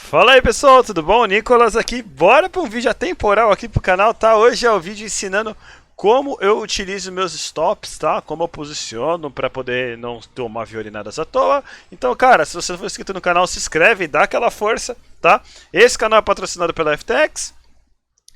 Fala aí pessoal, tudo bom? Nicolas aqui, bora para um vídeo atemporal aqui pro canal, tá? Hoje é o vídeo ensinando como eu utilizo meus stops, tá? Como eu posiciono para poder não tomar violinadas à toa. Então, cara, se você não for inscrito no canal, se inscreve, dá aquela força, tá? Esse canal é patrocinado pela FTX,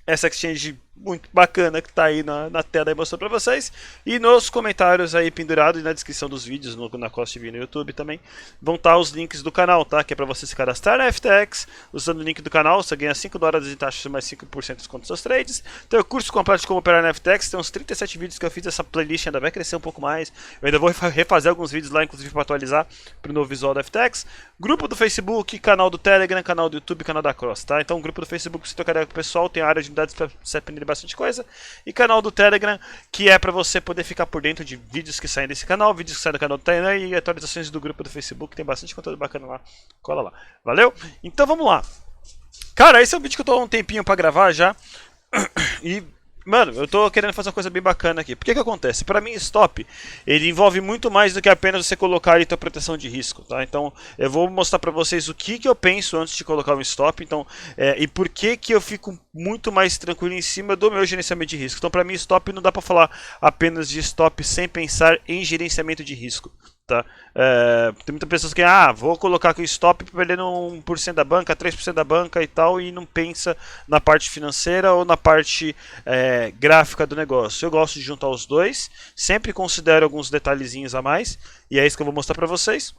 essa exchange muito bacana que tá aí na tela aí mostrando pra vocês. E nos comentários aí pendurado e na descrição dos vídeos, na Costa TV no YouTube também, vão estar os links do canal, tá? Que é pra você se cadastrar na FTX. Usando o link do canal, você ganha $5 de taxa mais 5% de desconto nos seus trades. Tem o curso completo de como operar na FTX, tem uns 37 vídeos que eu fiz, essa playlist ainda vai crescer um pouco mais. Eu ainda vou refazer alguns vídeos lá, inclusive para atualizar pro novo visual da FTX. Grupo do Facebook, canal do Telegram, canal do YouTube, canal da Cross, tá? Então o grupo do Facebook se trocaria com o pessoal, tem a área de unidades para se aprender bastante coisa. E canal do Telegram, que é para você poder ficar por dentro de vídeos que saem desse canal, vídeos que saem do canal do Telegram e atualizações do grupo do Facebook. Tem bastante conteúdo bacana lá. Cola lá. Valeu? Então vamos lá. Cara, esse é um vídeo que eu tô há um tempinho para gravar já. E, mano, eu tô querendo fazer uma coisa bem bacana aqui. Por que que acontece? Pra mim, stop, ele envolve muito mais do que apenas você colocar ali tua proteção de risco, tá? Então, eu vou mostrar pra vocês o que eu penso antes de colocar um stop, então, e por que que eu fico muito mais tranquilo em cima do meu gerenciamento de risco. Então, pra mim, stop não dá pra falar apenas de stop sem pensar em gerenciamento de risco. Tá? Tem muitas pessoas que vou colocar aqui o stop perdendo 1% da banca, 3% da banca e tal, e não pensa na parte financeira ou na parte gráfica do negócio. Eu gosto de juntar os dois, sempre considero alguns detalhezinhos a mais, e é isso que eu vou mostrar pra vocês.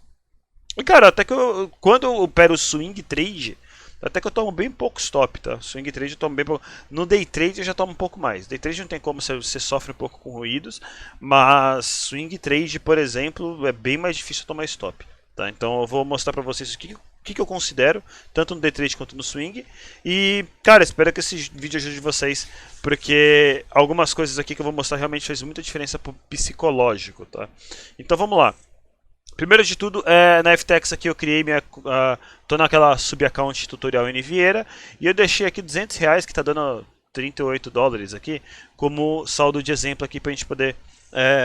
E cara, até que quando eu opero swing trade, até que eu tomo bem pouco stop, tá? Swing trade eu tomo bem pouco. No day trade eu já tomo um pouco mais. Day trade não tem como, você sofre um pouco com ruídos. Mas swing trade, por exemplo, é bem mais difícil tomar stop. Tá? Então eu vou mostrar pra vocês o que eu considero, tanto no day trade quanto no swing. E, cara, espero que esse vídeo ajude vocês. Porque algumas coisas aqui que eu vou mostrar realmente faz muita diferença pro psicológico, tá? Então vamos lá. Primeiro de tudo, na FTX aqui eu criei tô naquela subaccount tutorial N Vieira e eu deixei aqui R$200 que está dando $38 aqui como saldo de exemplo aqui para a gente poder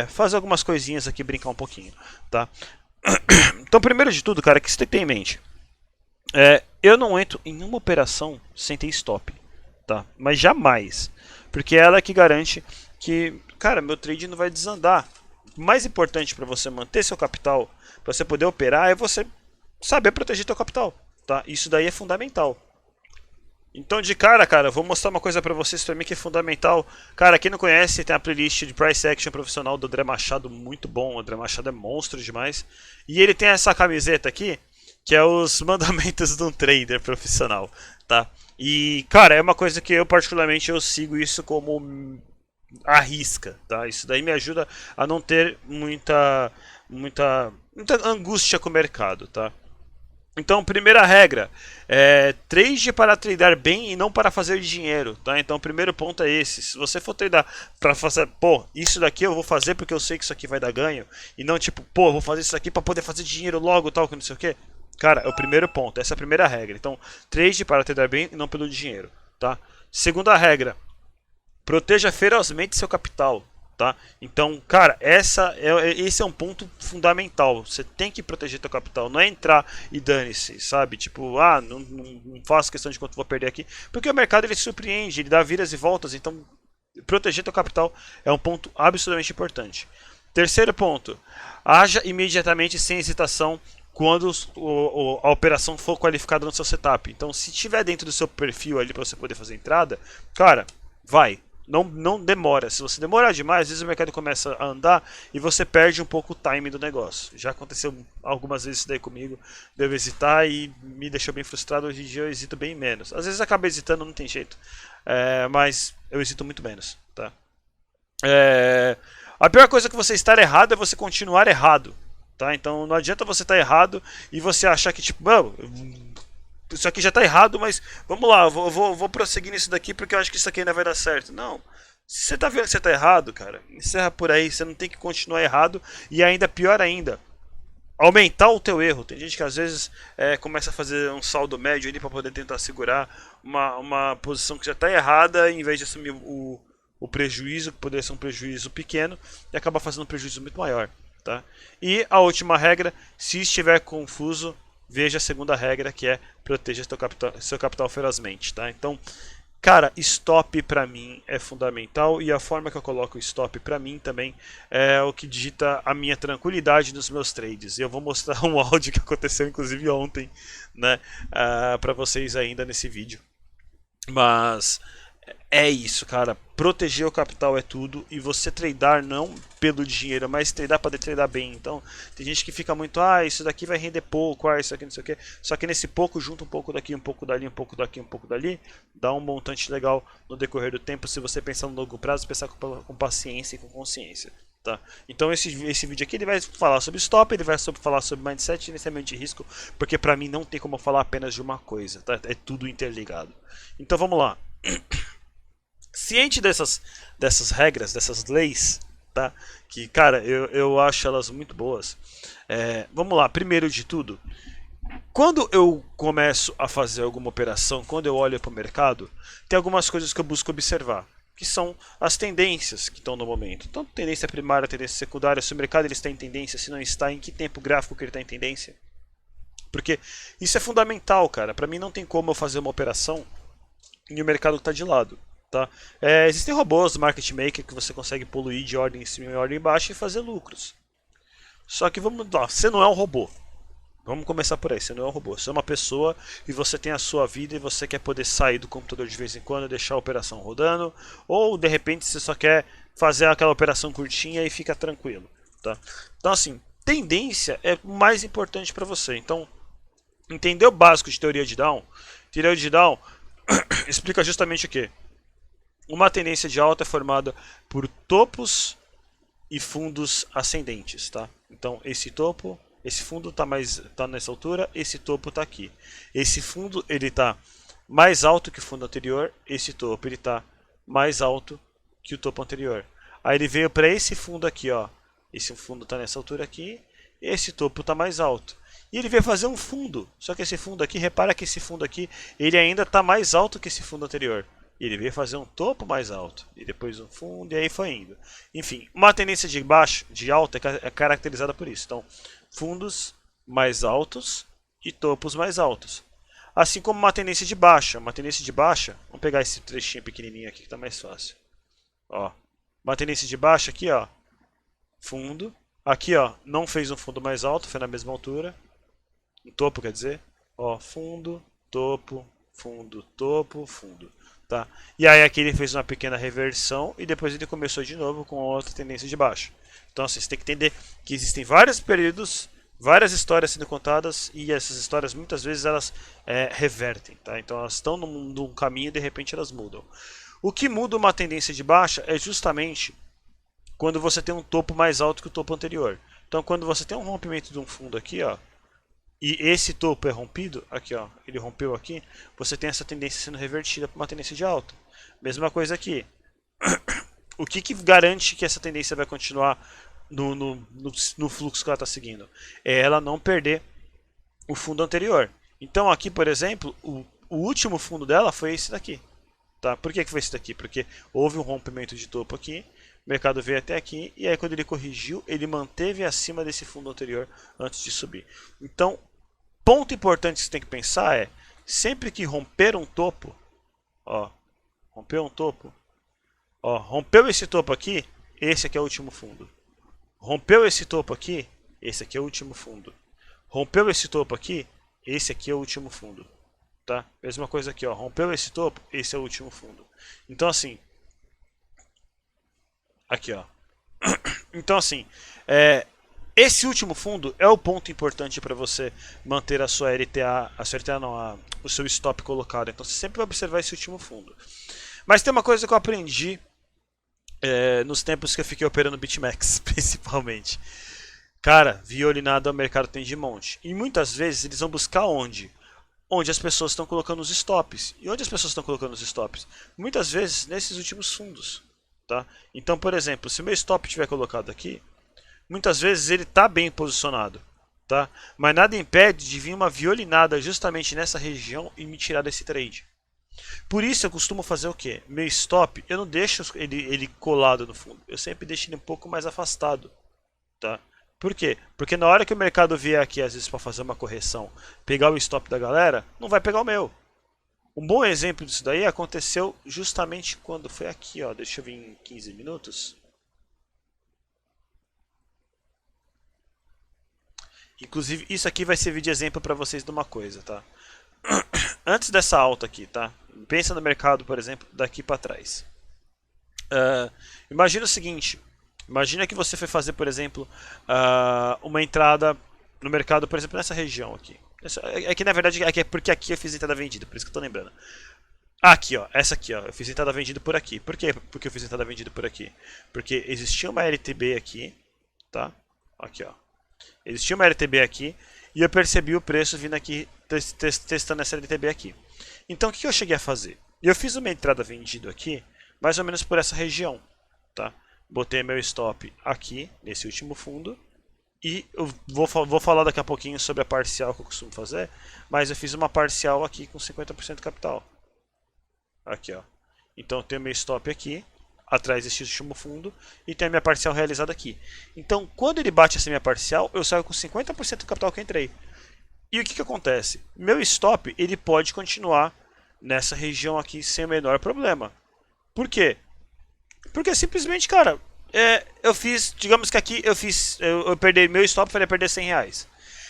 fazer algumas coisinhas aqui, brincar um pouquinho, tá? Então primeiro de tudo, cara, que você tem em mente, eu não entro em uma operação sem ter stop, tá? Mas jamais, porque ela é que garante que, cara, meu trade não vai desandar. O mais importante para você manter seu capital, para você poder operar, é você saber proteger seu capital, tá? Isso daí é fundamental. Então de cara, eu vou mostrar uma coisa para vocês também que é fundamental. Cara, quem não conhece, tem a playlist de Price Action profissional do André Machado, muito bom. O André Machado é monstro demais. E ele tem essa camiseta aqui, que é os mandamentos de um trader profissional, tá? E, cara, é uma coisa que eu particularmente eu sigo isso como à risca, tá? Isso daí me ajuda a não ter muita angústia com o mercado, tá? Então, primeira regra, trade para tradar bem e não para fazer dinheiro, tá? Então, o primeiro ponto é esse. Se você for tradar para fazer, isso daqui eu vou fazer porque eu sei que isso aqui vai dar ganho, e não tipo, eu vou fazer isso aqui para poder fazer dinheiro logo, tal, que não sei o que. Cara, é o primeiro ponto, essa é a primeira regra. Então, trade para tradar bem e não pelo dinheiro, tá? Segunda regra, proteja ferozmente seu capital, tá? Então, cara, esse é um ponto fundamental. Você tem que proteger seu capital, não é entrar e dane-se, sabe? Tipo, não faço questão de quanto vou perder aqui, porque o mercado ele surpreende, ele dá viras e voltas, então proteger seu capital é um ponto absolutamente importante. Terceiro ponto, haja imediatamente sem hesitação quando a operação for qualificada no seu setup. Então, se estiver dentro do seu perfil ali para você poder fazer entrada, cara, vai. Não demora. Se você demorar demais, às vezes o mercado começa a andar e você perde um pouco o time do negócio. Já aconteceu algumas vezes isso daí comigo. Devo hesitar e me deixou bem frustrado. Hoje em dia eu hesito bem menos. Às vezes acaba hesitando, não tem jeito. Mas eu hesito muito menos. Tá? A pior coisa que você estar errado é você continuar errado. Tá? Então não adianta você estar errado e você achar que tipo, isso aqui já está errado, mas vamos lá, vou prosseguir nisso daqui porque eu acho que isso aqui ainda vai dar certo. Não, se você está vendo que você está errado, cara, encerra por aí, você não tem que continuar errado e ainda pior ainda, aumentar o teu erro. Tem gente que às vezes começa a fazer um saldo médio ali para poder tentar segurar uma posição que já está errada, em vez de assumir o prejuízo, que poderia ser um prejuízo pequeno, e acaba fazendo um prejuízo muito maior. Tá? E a última regra, se estiver confuso, veja a segunda regra, que é proteja seu capital ferozmente, tá? Então, cara, stop pra mim é fundamental e a forma que eu coloco o stop pra mim também é o que digita a minha tranquilidade nos meus trades. E eu vou mostrar um áudio que aconteceu inclusive ontem, né, pra vocês ainda nesse vídeo. Mas é isso, cara. Proteger o capital é tudo. E você tradar não pelo dinheiro, mas tradar para tradar bem. Então, tem gente que fica muito, isso daqui vai render pouco, isso aqui não sei o que. Só que nesse pouco, junta um pouco daqui, um pouco dali, um pouco daqui, um pouco dali, dá um montante legal no decorrer do tempo. Se você pensar no longo prazo, pensar com paciência e com consciência. Tá? Então esse vídeo aqui ele vai falar sobre stop, ele vai falar sobre mindset e gerenciamento de risco, porque para mim não tem como falar apenas de uma coisa, tá? É tudo interligado. Então vamos lá. Ciente dessas regras, dessas leis, tá? Que, cara, eu acho elas muito boas. Vamos lá, primeiro de tudo, quando eu começo a fazer alguma operação, quando eu olho para o mercado, tem algumas coisas que eu busco observar, que são as tendências que estão no momento. Então, tendência primária, tendência secundária, se o mercado ele está em tendência, se não está, em que tempo gráfico que ele está em tendência. Porque isso é fundamental, cara. Para mim não tem como eu fazer uma operação e o mercado está de lado. Tá? Existem robôs, market maker, que você consegue poluir de ordem em cima e ordem embaixo e fazer lucros. Só que vamos lá, você não é um robô. Vamos começar por aí, você não é um robô. Você é uma pessoa e você tem a sua vida e você quer poder sair do computador de vez em quando e deixar a operação rodando. Ou de repente você só quer fazer aquela operação curtinha e fica tranquilo. Tá? Então assim, tendência é o mais importante para você. Então, entender o básico de teoria de Down. Teoria de Down explica justamente o que? Uma tendência de alta é formada por topos e fundos ascendentes, tá? Então esse topo, esse fundo tá nessa altura, esse topo está aqui. Esse fundo ele tá mais alto que o fundo anterior, esse topo ele tá mais alto que o topo anterior. Aí ele veio para esse fundo aqui, ó. Esse fundo está nessa altura aqui, esse topo está mais alto. E ele veio fazer um fundo, só que esse fundo aqui, repara que esse fundo aqui, ele ainda está mais alto que esse fundo anterior. E ele veio fazer um topo mais alto, e depois um fundo, e aí foi indo. Enfim, uma tendência de baixo, de alta, é caracterizada por isso. Então, fundos mais altos e topos mais altos. Assim como uma tendência de baixa. Vamos pegar esse trechinho pequenininho aqui que está mais fácil. Ó, uma tendência de baixa aqui, ó, fundo. Aqui, ó, não fez um fundo mais alto, foi na mesma altura. Um topo, quer dizer. Ó, fundo, topo, fundo, topo, fundo. Tá? E aí aqui ele fez uma pequena reversão e depois ele começou de novo com outra tendência de baixa. Então assim, você tem que entender que existem vários períodos, várias histórias sendo contadas e essas histórias muitas vezes elas revertem. Tá? Então elas estão num caminho e de repente elas mudam. O que muda uma tendência de baixa é justamente quando você tem um topo mais alto que o topo anterior. Então quando você tem um rompimento de um fundo aqui, ó, e esse topo é rompido, aqui ó, ele rompeu aqui, você tem essa tendência sendo revertida para uma tendência de alta. Mesma coisa aqui. O que garante que essa tendência vai continuar no fluxo que ela está seguindo? É ela não perder o fundo anterior. Então aqui, por exemplo, o último fundo dela foi esse daqui. Tá? Por que foi esse daqui? Porque houve um rompimento de topo aqui, o mercado veio até aqui, e aí quando ele corrigiu, ele manteve acima desse fundo anterior antes de subir. Então, ponto importante que você tem que pensar é, sempre que romper um topo, ó, rompeu um topo, ó, rompeu esse topo aqui, esse aqui é o último fundo. Rompeu esse topo aqui, esse aqui é o último fundo. Rompeu esse topo aqui, esse aqui é o último fundo. Tá? Mesma coisa aqui, ó, rompeu esse topo, esse é o último fundo. Então assim, aqui ó. Então assim, esse último fundo é o ponto importante para você manter a sua LTA, o seu stop colocado. Então você sempre vai observar esse último fundo. Mas tem uma coisa que eu aprendi nos tempos que eu fiquei operando BitMEX, principalmente. Cara, violinada o mercado tem de monte. E muitas vezes eles vão buscar onde? Onde as pessoas estão colocando os stops. E onde as pessoas estão colocando os stops? Muitas vezes nesses últimos fundos. Tá? Então, por exemplo, se o meu stop estiver colocado aqui, muitas vezes ele está bem posicionado. Tá? Mas nada impede de vir uma violinada justamente nessa região e me tirar desse trade. Por isso eu costumo fazer o quê? Meu stop, eu não deixo ele colado no fundo. Eu sempre deixo ele um pouco mais afastado. Tá? Por quê? Porque na hora que o mercado vier aqui, às vezes para fazer uma correção, pegar o stop da galera, não vai pegar o meu. Um bom exemplo disso daí aconteceu justamente quando foi aqui, ó. Deixa eu vir em 15 minutos. Inclusive, isso aqui vai servir de exemplo para vocês de uma coisa, tá? Antes dessa alta aqui, tá? Pensa no mercado, por exemplo, daqui para trás. Imagina o seguinte. Imagina que você foi fazer, por exemplo, uma entrada no mercado, por exemplo, nessa região aqui. É que na verdade é porque aqui eu fiz entrada vendida, por isso que eu tô lembrando. Aqui, ó, essa aqui, ó, eu fiz entrada vendida por aqui. Por quê? Porque eu fiz entrada vendida por aqui? Porque existia uma LTB aqui, tá? Aqui, ó. Existia uma LTB aqui e eu percebi o preço vindo aqui testando essa LTB aqui. Então o que eu cheguei a fazer? Eu fiz uma entrada vendida aqui, mais ou menos por essa região, tá? Botei meu stop aqui, nesse último fundo. E eu vou falar daqui a pouquinho sobre a parcial que eu costumo fazer, mas eu fiz uma parcial aqui com 50% de capital. Aqui, ó. Então eu tenho meu stop aqui, atrás desse último fundo, e tenho a minha parcial realizada aqui. Então quando ele bate essa minha parcial, eu saio com 50% do capital que eu entrei. E o que acontece? Meu stop ele pode continuar nessa região aqui sem o menor problema. Por quê? Porque simplesmente, cara, eu fiz, digamos que aqui eu perdi meu stop, falei perder 100 reais.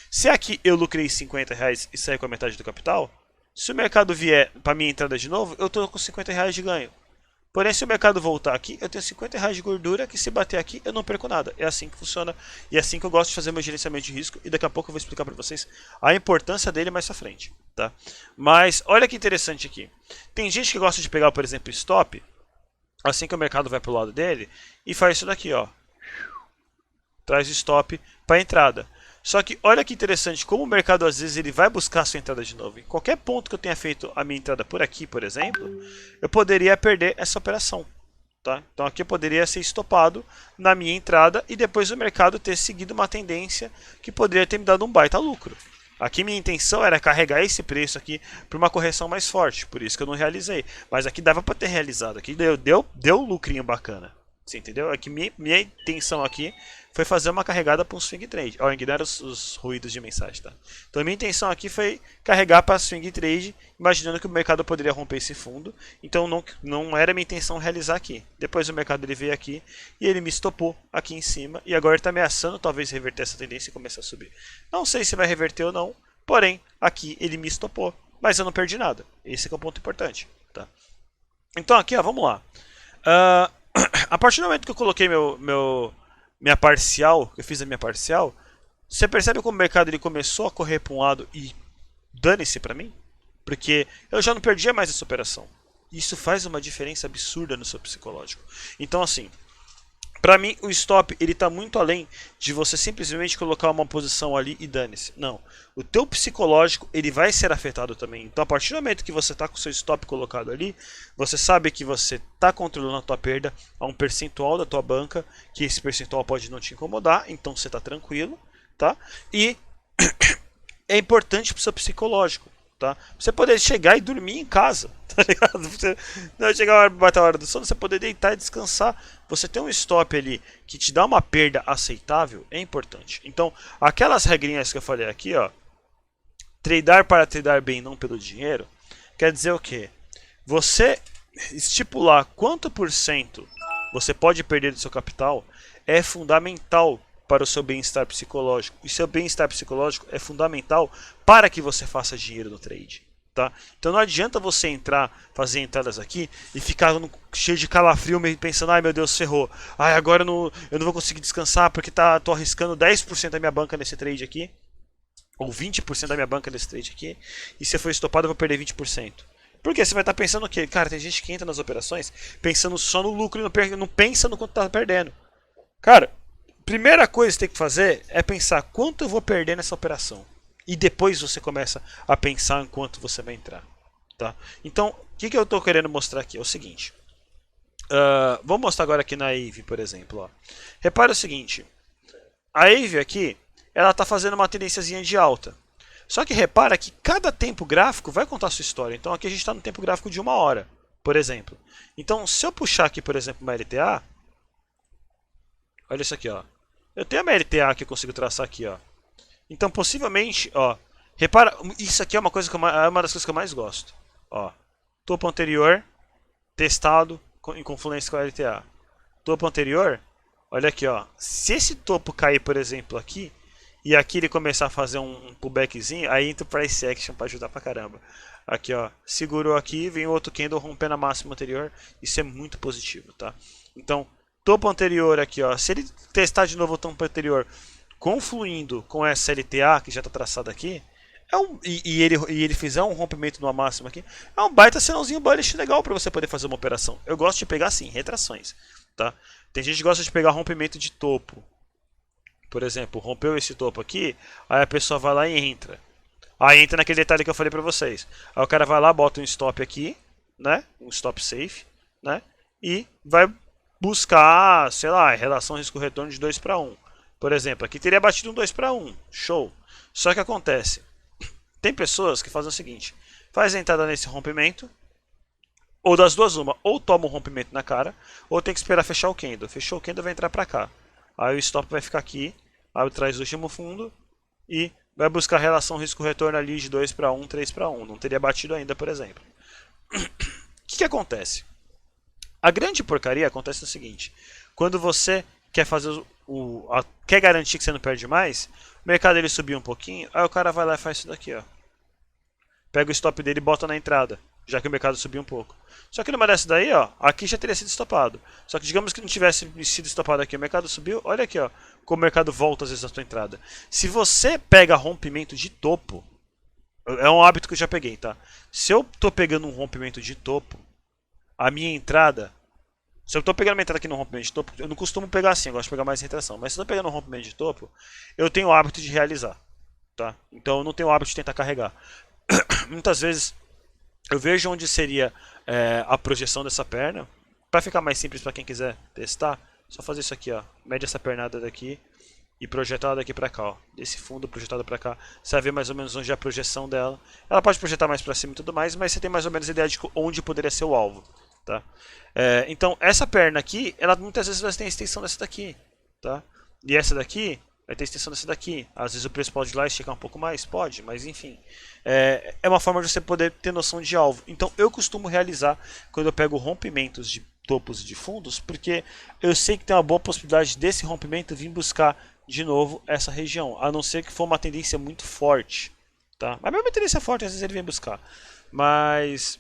Se aqui eu lucrei 50 reais e saí com a metade do capital, se o mercado vier para minha entrada de novo, eu estou com 50 reais de ganho. Porém, se o mercado voltar aqui, eu tenho 50 reais de gordura que se bater aqui, eu não perco nada. É assim que funciona e é assim que eu gosto de fazer meu gerenciamento de risco e daqui a pouco eu vou explicar para vocês a importância dele mais pra frente, tá? Mas olha que interessante aqui. Tem gente que gosta de pegar, por exemplo, stop, assim que o mercado vai pro lado dele, e faz isso daqui, ó. Traz stop para entrada. Só que olha que interessante, como o mercado às vezes ele vai buscar a sua entrada de novo. Em qualquer ponto que eu tenha feito a minha entrada por aqui, por exemplo, eu poderia perder essa operação. Tá? Então aqui eu poderia ser estopado na minha entrada e depois o mercado ter seguido uma tendência que poderia ter me dado um baita lucro. Aqui minha intenção era carregar esse preço aqui para uma correção mais forte, por isso que eu não realizei. Mas aqui dava para ter realizado, aqui deu um lucrinho bacana. Você entendeu? Aqui minha intenção aqui foi fazer uma carregada para um swing trade. Ó, ignora os ruídos de mensagem, tá? Então minha intenção aqui foi carregar para swing trade, imaginando que o mercado poderia romper esse fundo. Então não era minha intenção realizar aqui. Depois o mercado ele veio aqui e ele me estopou aqui em cima. E agora ele está ameaçando talvez reverter essa tendência e começar a subir. Não sei se vai reverter ou não, porém aqui ele me estopou. Mas eu não perdi nada. Esse é o ponto importante, tá? Então aqui, ó, vamos lá. A partir do momento que eu coloquei minha parcial, eu fiz a minha parcial, você percebe como o mercado ele começou a correr para um lado e dane-se para mim? Porque eu já não perdia mais essa operação. Isso faz uma diferença absurda no seu psicológico. Então assim, para mim o stop ele está muito além de você simplesmente colocar uma posição ali e dane-se. Não, o teu psicológico ele vai ser afetado também. Então a partir do momento que você está com o seu stop colocado ali, você sabe que você está controlando a tua perda a um percentual da tua banca, que esse percentual pode não te incomodar, então você está tranquilo, tá? E é importante para o seu psicológico. Tá? Você poder chegar e dormir em casa, tá ligado? Você não chegar a hora, bater a hora do sono, você poder deitar e descansar. Você ter um stop ali que te dá uma perda aceitável é importante. Então, aquelas regrinhas que eu falei aqui, ó, tradar para tradar bem, não pelo dinheiro, quer dizer o quê? Você estipular quanto por cento você pode perder do seu capital é fundamental para o seu bem-estar psicológico. E seu bem-estar psicológico é fundamental para que você faça dinheiro no trade. Tá? Então não adianta você entrar, fazer entradas aqui e ficar cheio de calafrio pensando, ai meu Deus, ferrou. Ai, agora eu não vou conseguir descansar porque tô arriscando 10% da minha banca nesse trade aqui. Ou 20% da minha banca nesse trade aqui. E se eu for estopado eu vou perder 20%. Porque você vai estar pensando o quê? Cara, tem gente que entra nas operações pensando só no lucro e não pensa no quanto está perdendo. Cara, primeira coisa que você tem que fazer é pensar quanto eu vou perder nessa operação. E depois você começa a pensar em quanto você vai entrar. Tá? Então, o que eu estou querendo mostrar aqui é o seguinte. Vou mostrar agora aqui na AVE, por exemplo. Ó. Repara o seguinte. A AVE aqui, ela está fazendo uma tendênciazinha de alta. Só que repara que cada tempo gráfico vai contar a sua história. Então aqui a gente está no tempo gráfico de 1 hora, por exemplo. Então, se eu puxar aqui, por exemplo, uma LTA... Olha isso aqui, ó. Eu tenho uma LTA que eu consigo traçar aqui, ó. Então, possivelmente, ó, repara, isso aqui é uma coisa é uma das coisas que eu mais gosto. Ó, topo anterior, testado em confluência com a LTA. Topo anterior, olha aqui, ó. Se esse topo cair, por exemplo, aqui, e aqui ele começar a fazer um pullbackzinho, aí entra o price action para ajudar pra caramba. Aqui, ó, segurou aqui, vem outro candle rompendo a máxima anterior. Isso é muito positivo, tá? Então, topo anterior aqui, ó. Se ele testar de novo o topo anterior, confluindo com essa LTA que já está traçada aqui, e ele fizer um rompimento numa máxima aqui, é um baita sinalzinho bullish legal para você poder fazer uma operação. Eu gosto de pegar assim, retrações, tá? Tem gente que gosta de pegar rompimento de topo. Por exemplo, rompeu esse topo aqui, aí a pessoa vai lá e entra. Aí entra naquele detalhe que eu falei para vocês. Aí o cara vai lá, bota um stop aqui, né? Um stop safe, né? E vai buscar, sei lá, relação risco-retorno de 2 para 1. Por exemplo, aqui teria batido um 2 para 1. Show. Só que acontece. Tem pessoas que fazem o seguinte. Faz a entrada nesse rompimento. Ou das duas uma. Ou toma um rompimento na cara. Ou tem que esperar fechar o candle. Fechou o candle, vai entrar para cá. Aí o stop vai ficar aqui. Aí traz o último fundo. E vai buscar a relação risco-retorno ali de 2 para 1, 3 para 1. Não teria batido ainda, por exemplo. O que acontece? A grande porcaria acontece no seguinte. Quando você quer fazer quer garantir que você não perde mais, o mercado ele subir um pouquinho, aí o cara vai lá e faz isso daqui, ó. Pega o stop dele e bota na entrada, já que o mercado subiu um pouco. Só que numa dessa daí, ó, aqui já teria sido estopado. Só que digamos que não tivesse sido estopado aqui, o mercado subiu, olha aqui, ó, como o mercado volta às vezes na sua entrada. Se você pega rompimento de topo, é um hábito que eu já peguei, tá? Se eu tô pegando um rompimento de topo, a minha entrada, se eu estou pegando uma entrada aqui no rompimento de topo, eu não costumo pegar assim, eu gosto de pegar mais retração. Mas se eu estou pegando um rompimento de topo, eu tenho o hábito de realizar. Tá? Então eu não tenho o hábito de tentar carregar. Muitas vezes eu vejo onde seria a projeção dessa perna. Para ficar mais simples para quem quiser testar, só fazer isso aqui, ó. Mede essa pernada daqui e projeta ela daqui para cá, ó. Desse fundo projetado para cá, você vai ver mais ou menos onde é a projeção dela. Ela pode projetar mais para cima e tudo mais, mas você tem mais ou menos a ideia de onde poderia ser o alvo. Tá? Então essa perna aqui, ela muitas vezes vai ter a extensão dessa daqui, tá? E essa daqui vai ter a extensão dessa daqui. Às vezes o preço pode ir lá e esticar um pouco mais, pode, mas enfim. É uma forma de você poder ter noção de alvo. Então eu costumo realizar quando eu pego rompimentos de topos e de fundos, porque eu sei que tem uma boa possibilidade desse rompimento vir buscar de novo essa região, a não ser que for uma tendência muito forte, tá? Mas mesmo uma tendência forte, às vezes ele vem buscar. Mas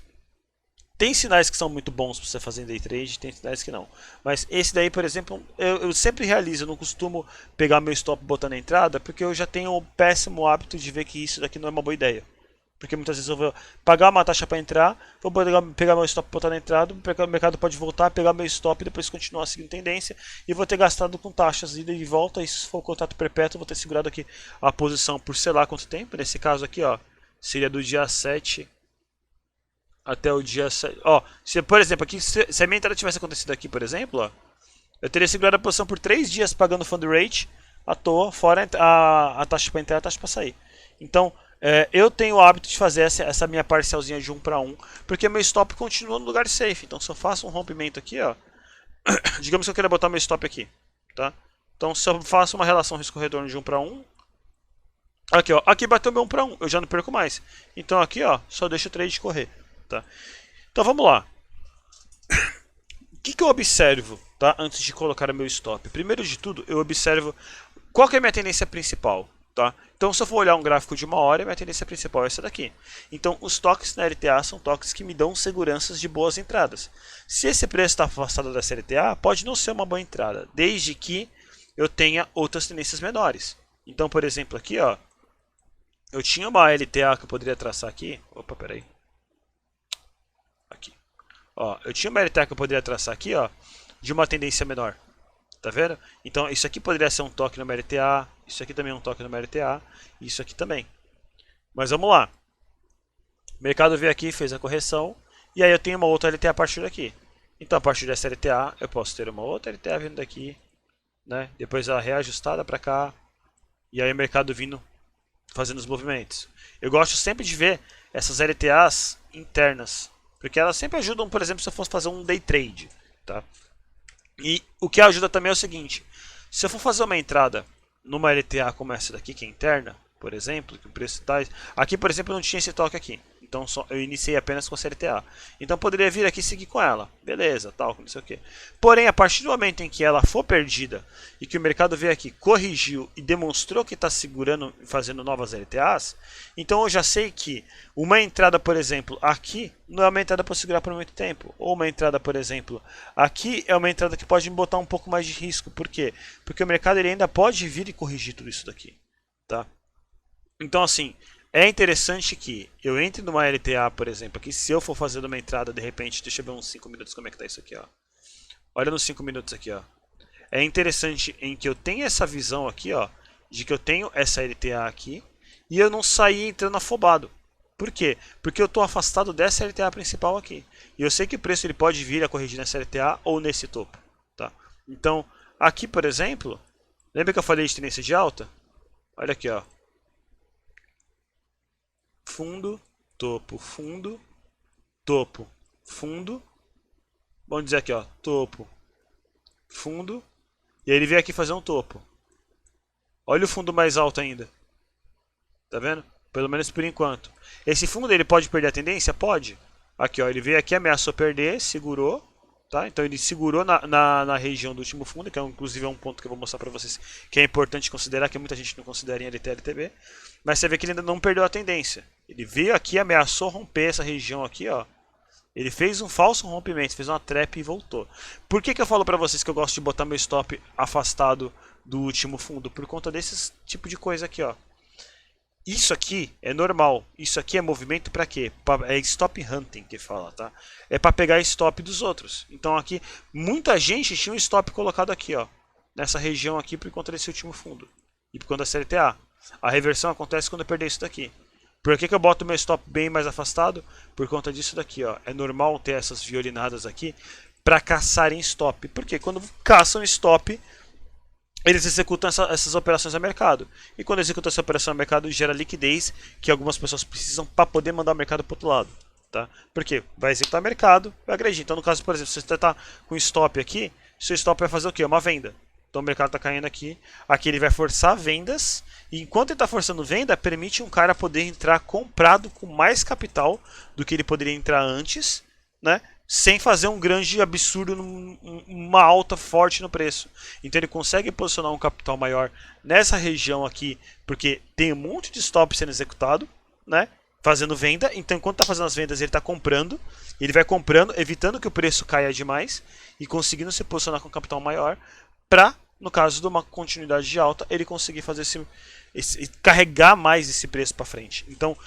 tem sinais que são muito bons para você fazer em day trade, tem sinais que não. Mas esse daí, por exemplo, eu sempre realizo, eu não costumo pegar meu stop e botar na entrada, porque eu já tenho o péssimo hábito de ver que isso daqui não é uma boa ideia. Porque muitas vezes eu vou pagar uma taxa para entrar, vou pegar meu stop e botar na entrada, o mercado pode voltar, pegar meu stop e depois continuar seguindo tendência, e vou ter gastado com taxas ida e volta, e se for contrato perpétuo, vou ter segurado aqui a posição por sei lá quanto tempo. Nesse caso aqui, ó, seria do dia 7 até o dia 7. Ó, se, por exemplo, aqui, se a minha entrada tivesse acontecido aqui, por exemplo, ó, eu teria segurado a posição por 3 dias pagando fund rate à toa, fora a taxa para entrar e a taxa para sair. Então, eu tenho o hábito de fazer essa minha parcialzinha de 1 para 1, porque meu stop continua no lugar safe. Então, se eu faço um rompimento aqui, ó, digamos que eu queira botar meu stop aqui, tá? Então, se eu faço uma relação risco-retorno de 1 para 1, aqui, ó, aqui bateu meu 1 para 1, eu já não perco mais. Então, aqui, ó, só deixo o trade correr. Tá? Então vamos lá. O que eu observo, tá, antes de colocar o meu stop? Primeiro de tudo, eu observo qual que é a minha tendência principal. Tá? Então, se eu for olhar um gráfico de 1 hora, minha tendência principal é essa daqui. Então, os toques na LTA são toques que me dão seguranças de boas entradas. Se esse preço está afastado dessa LTA, pode não ser uma boa entrada, desde que eu tenha outras tendências menores. Então, por exemplo, aqui, ó, eu tinha uma LTA que eu poderia traçar aqui. Opa, peraí. Aqui. Ó, eu tinha uma LTA que eu poderia traçar aqui, ó, de uma tendência menor. Tá vendo? Então isso aqui poderia ser um toque no LTA, isso aqui também é um toque no LTA, e isso aqui também. Mas vamos lá. O mercado veio aqui, fez a correção, e aí eu tenho uma outra LTA a partir daqui. Então a partir dessa LTA eu posso ter uma outra LTA vindo daqui, né? Depois ela reajustada para cá, e aí o mercado vindo fazendo os movimentos. Eu gosto sempre de ver essas LTAs internas, porque elas sempre ajudam, por exemplo, se eu fosse fazer um day trade, tá? E o que ajuda também é o seguinte: Se eu for fazer uma entrada numa LTA como essa daqui, que é interna, por exemplo, que o preço está... Aqui, por exemplo, não tinha esse toque aqui. Então eu iniciei apenas com a CLTA. Então poderia vir aqui e seguir com ela. Beleza, tal, não sei o que. Porém, a partir do momento em que ela for perdida e que o mercado veio aqui, corrigiu e demonstrou que está segurando e fazendo novas LTAs, então eu já sei que uma entrada, por exemplo, aqui não é uma entrada para segurar por muito tempo. Ou uma entrada, por exemplo, aqui é uma entrada que pode me botar um pouco mais de risco. Por quê? Porque o mercado ele ainda pode vir e corrigir tudo isso daqui. Tá? Então, assim, é interessante que eu entre numa LTA, por exemplo, aqui, se eu for fazer uma entrada, de repente, deixa eu ver uns 5 minutos como é que tá isso aqui, ó. Olha nos 5 minutos aqui, ó. É interessante em que eu tenho essa visão aqui, ó, de que eu tenho essa LTA aqui e eu não saí entrando afobado. Por quê? Porque eu estou afastado dessa LTA principal aqui. E eu sei que o preço ele pode vir a corrigir nessa LTA ou nesse topo, tá? Então, aqui, por exemplo, lembra que eu falei de tendência de alta? Olha aqui, ó. Fundo, topo, fundo, topo, fundo. Vamos dizer aqui, ó, topo, fundo. E aí ele veio aqui fazer um topo. Olha o fundo mais alto ainda. Tá vendo? Pelo menos por enquanto. Esse fundo ele pode perder a tendência? Pode. Aqui, ó, ele veio aqui, ameaçou perder, segurou. Tá? Então ele segurou na região do último fundo, que é inclusive um ponto que eu vou mostrar para vocês que é importante considerar, que muita gente não considera em LT, LTB. Mas você vê que ele ainda não perdeu a tendência. Ele veio aqui, ameaçou romper essa região aqui, ó. Ele fez um falso rompimento, fez uma trap e voltou. Por que eu falo para vocês que eu gosto de botar meu stop afastado do último fundo? Por conta desse tipo de coisa aqui, ó. Isso aqui é normal. Isso aqui é movimento para quê? É stop hunting que fala, tá? É para pegar stop dos outros. Então aqui, muita gente tinha um stop colocado aqui, ó. Nessa região aqui por conta desse último fundo. E por conta da CLTA. A reversão acontece quando eu perder isso daqui. Por que eu boto meu stop bem mais afastado? Por conta disso daqui, ó. É normal ter essas violinadas aqui para caçarem stop. Porque quando caçam stop, eles executam essas operações a mercado. E quando executam essa operação a mercado, gera liquidez que algumas pessoas precisam para poder mandar o mercado para o outro lado. Tá? Porque vai executar mercado, vai agredir. Então, no caso, por exemplo, se você está com stop aqui, seu stop vai fazer o quê? Uma venda. Então, o mercado está caindo aqui. Aqui ele vai forçar vendas. E enquanto ele está forçando venda, permite um cara poder entrar comprado com mais capital do que ele poderia entrar antes, né? Sem fazer um grande absurdo, uma alta forte no preço. Então ele consegue posicionar um capital maior nessa região aqui, porque tem um monte de stop sendo executado, né? Fazendo venda. Então enquanto está fazendo as vendas ele está comprando, ele vai comprando, evitando que o preço caia demais e conseguindo se posicionar com um capital maior para, no caso de uma continuidade de alta, ele conseguir fazer carregar mais esse preço para frente. Então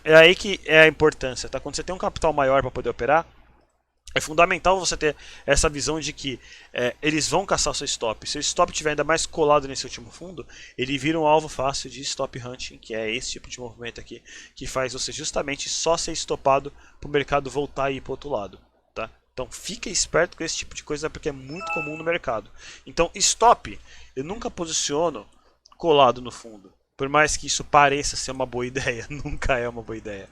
é aí que é a importância, tá? Quando você tem um capital maior para poder operar, é fundamental você ter essa visão de que eles vão caçar o seu stop. Se o stop estiver ainda mais colado nesse último fundo, ele vira um alvo fácil de stop hunting, que é esse tipo de movimento aqui, que faz você justamente só ser estopado para o mercado voltar e ir para o outro lado. Tá? Então fica esperto com esse tipo de coisa, porque é muito comum no mercado. Então stop, eu nunca posiciono colado no fundo. Por mais que isso pareça ser uma boa ideia, nunca é uma boa ideia.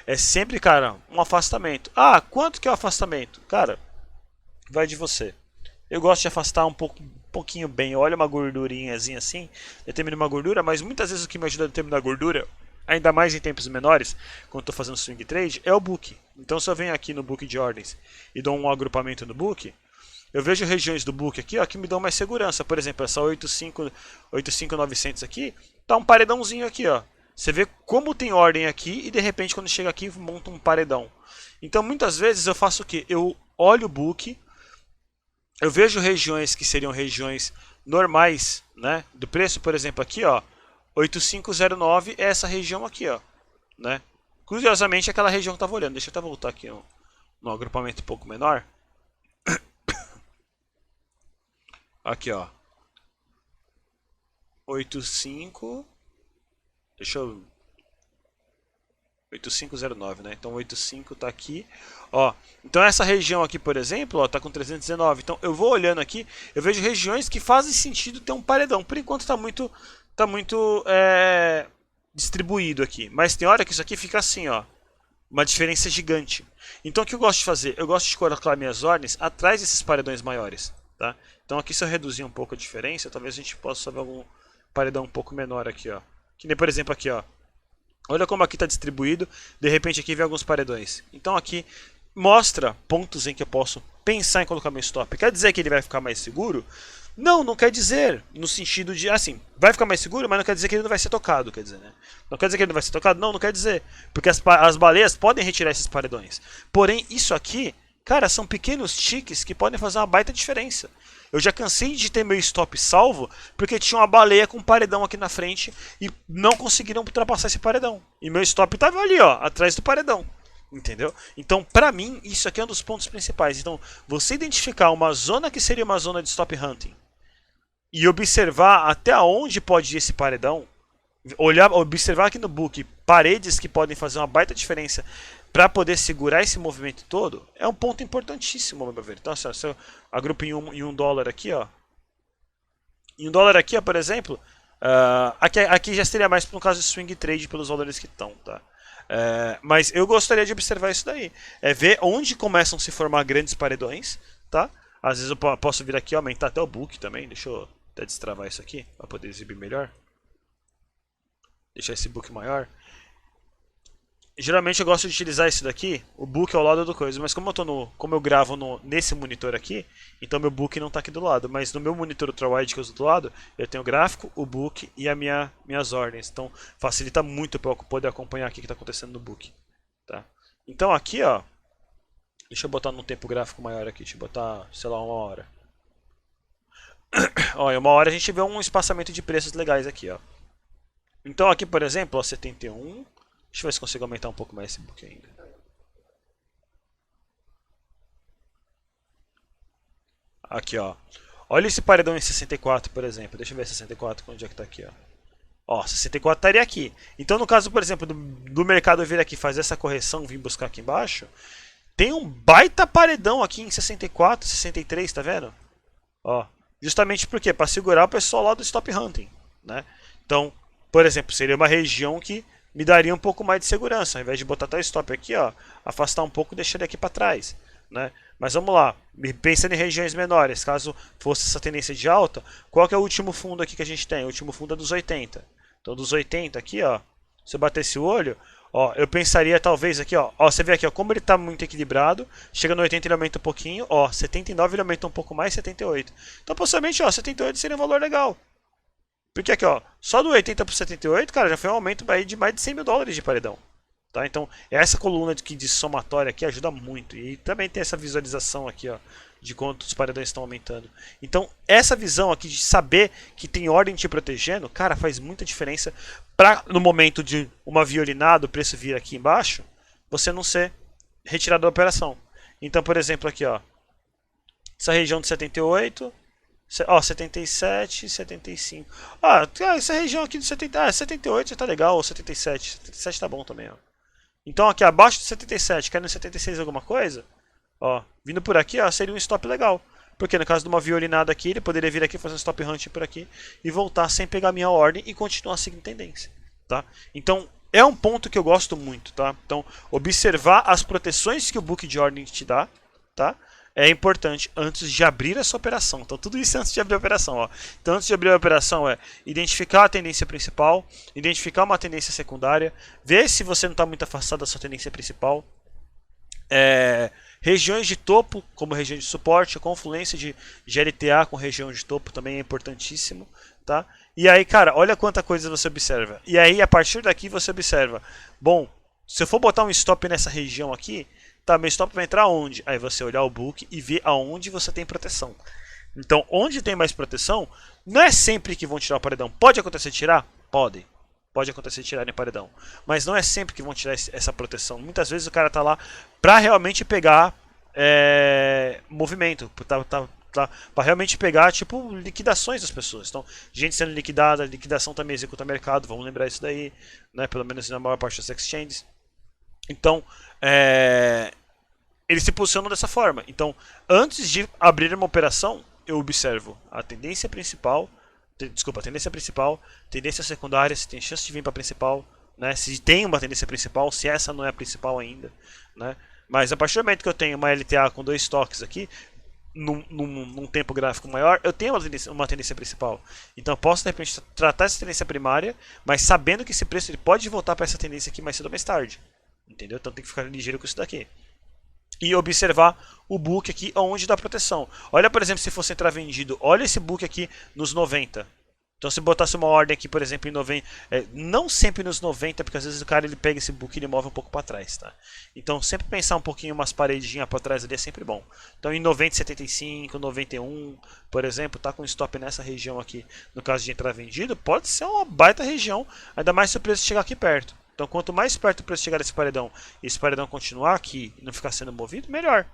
É sempre, cara, um afastamento. Ah, quanto que é o afastamento? Cara, vai de você. Eu gosto de afastar um pouquinho bem. Olha uma gordurinhazinha assim, determina uma gordura, mas muitas vezes o que me ajuda a determinar a gordura, ainda mais em tempos menores, quando estou fazendo swing trade, é o book. Então se eu venho aqui no book de ordens e dou um agrupamento no book, eu vejo regiões do book aqui, ó, que me dão mais segurança. Por exemplo, essa 85.900 aqui, tá um paredãozinho aqui, ó. Você vê como tem ordem aqui e de repente quando chega aqui monta um paredão. Então muitas vezes eu faço o quê? Eu olho o book, eu vejo regiões que seriam regiões normais, né, do preço, por exemplo, aqui, ó, 8509 é essa região aqui, ó, né? Curiosamente é aquela região que eu estava olhando. Deixa eu até voltar aqui no agrupamento um pouco menor. Aqui, ó. 85. Deixa eu. 8509, né? Então 85 tá aqui. Ó, então essa região aqui, por exemplo, ó, tá com 319. Então eu vou olhando aqui, eu vejo regiões que fazem sentido ter um paredão. Por enquanto tá muito distribuído aqui. Mas tem hora que isso aqui fica assim, ó. Uma diferença gigante. Então o que eu gosto de fazer? Eu gosto de colocar minhas ordens atrás desses paredões maiores. Tá? Então aqui se eu reduzir um pouco a diferença, talvez a gente possa ver algum paredão um pouco menor aqui, ó. Que nem por exemplo aqui, ó. Olha como aqui está distribuído, de repente aqui vem alguns paredões. Então aqui mostra pontos em que eu posso pensar em colocar meu stop. Quer dizer que ele vai ficar mais seguro? Não, não quer dizer, no sentido de, assim, vai ficar mais seguro, mas não quer dizer que ele não vai ser tocado, quer dizer, né? Não quer dizer que ele não vai ser tocado? Não, não quer dizer. Porque as baleias podem retirar esses paredões. Porém, isso aqui, cara, são pequenos tiques que podem fazer uma baita diferença. Eu já cansei de ter meu stop salvo porque tinha uma baleia com um paredão aqui na frente e não conseguiram ultrapassar esse paredão. E meu stop estava ali, ó, atrás do paredão. Entendeu? Então, pra mim, isso aqui é um dos pontos principais. Então, você identificar uma zona que seria uma zona de stop hunting e observar até onde pode ir esse paredão, observar aqui no book paredes que podem fazer uma baita diferença para poder segurar esse movimento todo, é um ponto importantíssimo, ao meu ver. Então, se eu agrupo em um dólar aqui, ó. Em um dólar aqui, ó, por exemplo, aqui já seria mais no caso de swing trade pelos valores que estão, tá? Mas eu gostaria de observar isso daí. É ver onde começam a se formar grandes paredões, tá? Às vezes eu posso vir aqui e aumentar até o book também. Deixa eu até destravar isso aqui para poder exibir melhor. Deixar esse book maior. Geralmente eu gosto de utilizar esse daqui, o book ao lado do coisa, mas como eu gravo nesse monitor aqui, então meu book não está aqui do lado, mas no meu monitor ultrawide que eu uso do lado, eu tenho o gráfico, o book e minhas ordens, então facilita muito para eu poder acompanhar o que está acontecendo no book. Tá? Então aqui, ó, deixa eu botar num tempo gráfico maior aqui, deixa eu botar, sei lá, 1 hora. Ó, em 1 hora a gente vê um espaçamento de preços legais aqui, ó. Então aqui, por exemplo, ó, 71. Deixa eu ver se consigo aumentar um pouco mais esse book ainda. Aqui, ó. Olha esse paredão em 64, por exemplo. Deixa eu ver 64, onde é que tá aqui, ó. Ó, 64 estaria aqui. Então, no caso, por exemplo, do mercado vir aqui fazer essa correção, vir buscar aqui embaixo, tem um baita paredão aqui em 64, 63, tá vendo? Ó, justamente por quê? Para segurar o pessoal lá do stop hunting, né? Então, por exemplo, seria uma região que me daria um pouco mais de segurança. Ao invés de botar até o stop aqui, ó, afastar um pouco e deixar ele aqui para trás, né? Mas vamos lá, pensando em regiões menores, caso fosse essa tendência de alta, qual que é o último fundo aqui que a gente tem? O último fundo é dos 80. Então dos 80 aqui, ó, se eu batesse o olho, ó, eu pensaria talvez aqui, ó, você vê aqui, ó, como ele está muito equilibrado, chega no 80 ele aumenta um pouquinho, ó, 79 ele aumenta um pouco mais, 78. Então possivelmente, ó, 78 seria um valor legal. Porque aqui, ó, só do 80 para 78, cara, já foi um aumento aí de mais de 100 mil dólares de paredão. Tá? Então, essa coluna de somatória aqui ajuda muito. E também tem essa visualização aqui, ó, de quanto os paredões estão aumentando. Então, essa visão aqui de saber que tem ordem te protegendo, cara, faz muita diferença para no momento de uma violinada, o preço vir aqui embaixo, você não ser retirado da operação. Então, por exemplo, aqui, ó, essa região de 78... Ó, 77, 75. Essa região aqui de 78 já tá legal, ou 77. 77 tá bom também, ó. Então aqui abaixo de 77, querendo 76 alguma coisa, ó, vindo por aqui, ó, seria um stop legal. Porque no caso de uma violinada aqui, ele poderia vir aqui fazer um stop hunting por aqui e voltar sem pegar a minha ordem e continuar seguindo tendência, tá? Então, é um ponto que eu gosto muito, tá? Então, observar as proteções que o book de ordem te dá, tá? É importante antes de abrir essa operação. Então, tudo isso é antes de abrir a operação. Ó. Então, antes de abrir a operação é identificar a tendência principal, identificar uma tendência secundária, ver se você não está muito afastado da sua tendência principal. Regiões de topo, como região de suporte, a confluência de GLTA com região de topo também é importantíssimo. Tá? E aí, cara, olha quanta coisa você observa. E aí, a partir daqui, você observa. Bom, se eu for botar um stop nessa região aqui, tá, meu stop vai entrar onde? Aí você olhar o book e ver aonde você tem proteção. Então, onde tem mais proteção, não é sempre que vão tirar o paredão. Pode acontecer tirar? Pode. Pode acontecer tirar em paredão. Mas não é sempre que vão tirar essa proteção. Muitas vezes o cara tá lá pra realmente pegar movimento. Pra realmente pegar, tipo, liquidações das pessoas. Então, gente sendo liquidada, liquidação também executa mercado. Vamos lembrar isso daí, né? Pelo menos na maior parte das exchanges. Então, eles se posicionam dessa forma. Então, antes de abrir uma operação, eu observo a tendência principal, tendência secundária, se tem chance de vir para a principal, né? Se tem uma tendência principal, se essa não é a principal ainda, né? Mas a partir do momento que eu tenho uma LTA com 2 toques aqui, num tempo gráfico maior, eu tenho uma tendência principal. Então eu posso de repente tratar essa tendência primária, mas sabendo que esse preço ele pode voltar para essa tendência aqui mais cedo ou mais tarde. Entendeu? Então tem que ficar ligeiro com isso daqui. E observar o book aqui onde dá proteção. Olha, por exemplo, se fosse entrar vendido, olha esse book aqui nos 90. Então se botasse uma ordem aqui, por exemplo, em 90, não sempre nos 90, porque às vezes o cara ele pega esse book e ele move um pouco para trás, tá? Então sempre pensar um pouquinho umas paredinhas para trás ali é sempre bom. Então em 90,75, 91, por exemplo, tá com stop nessa região aqui, no caso de entrar vendido, pode ser uma baita região, ainda mais se o preço chegar aqui perto. Então quanto mais perto o preço chegar desse paredão e esse paredão continuar aqui e não ficar sendo movido, melhor.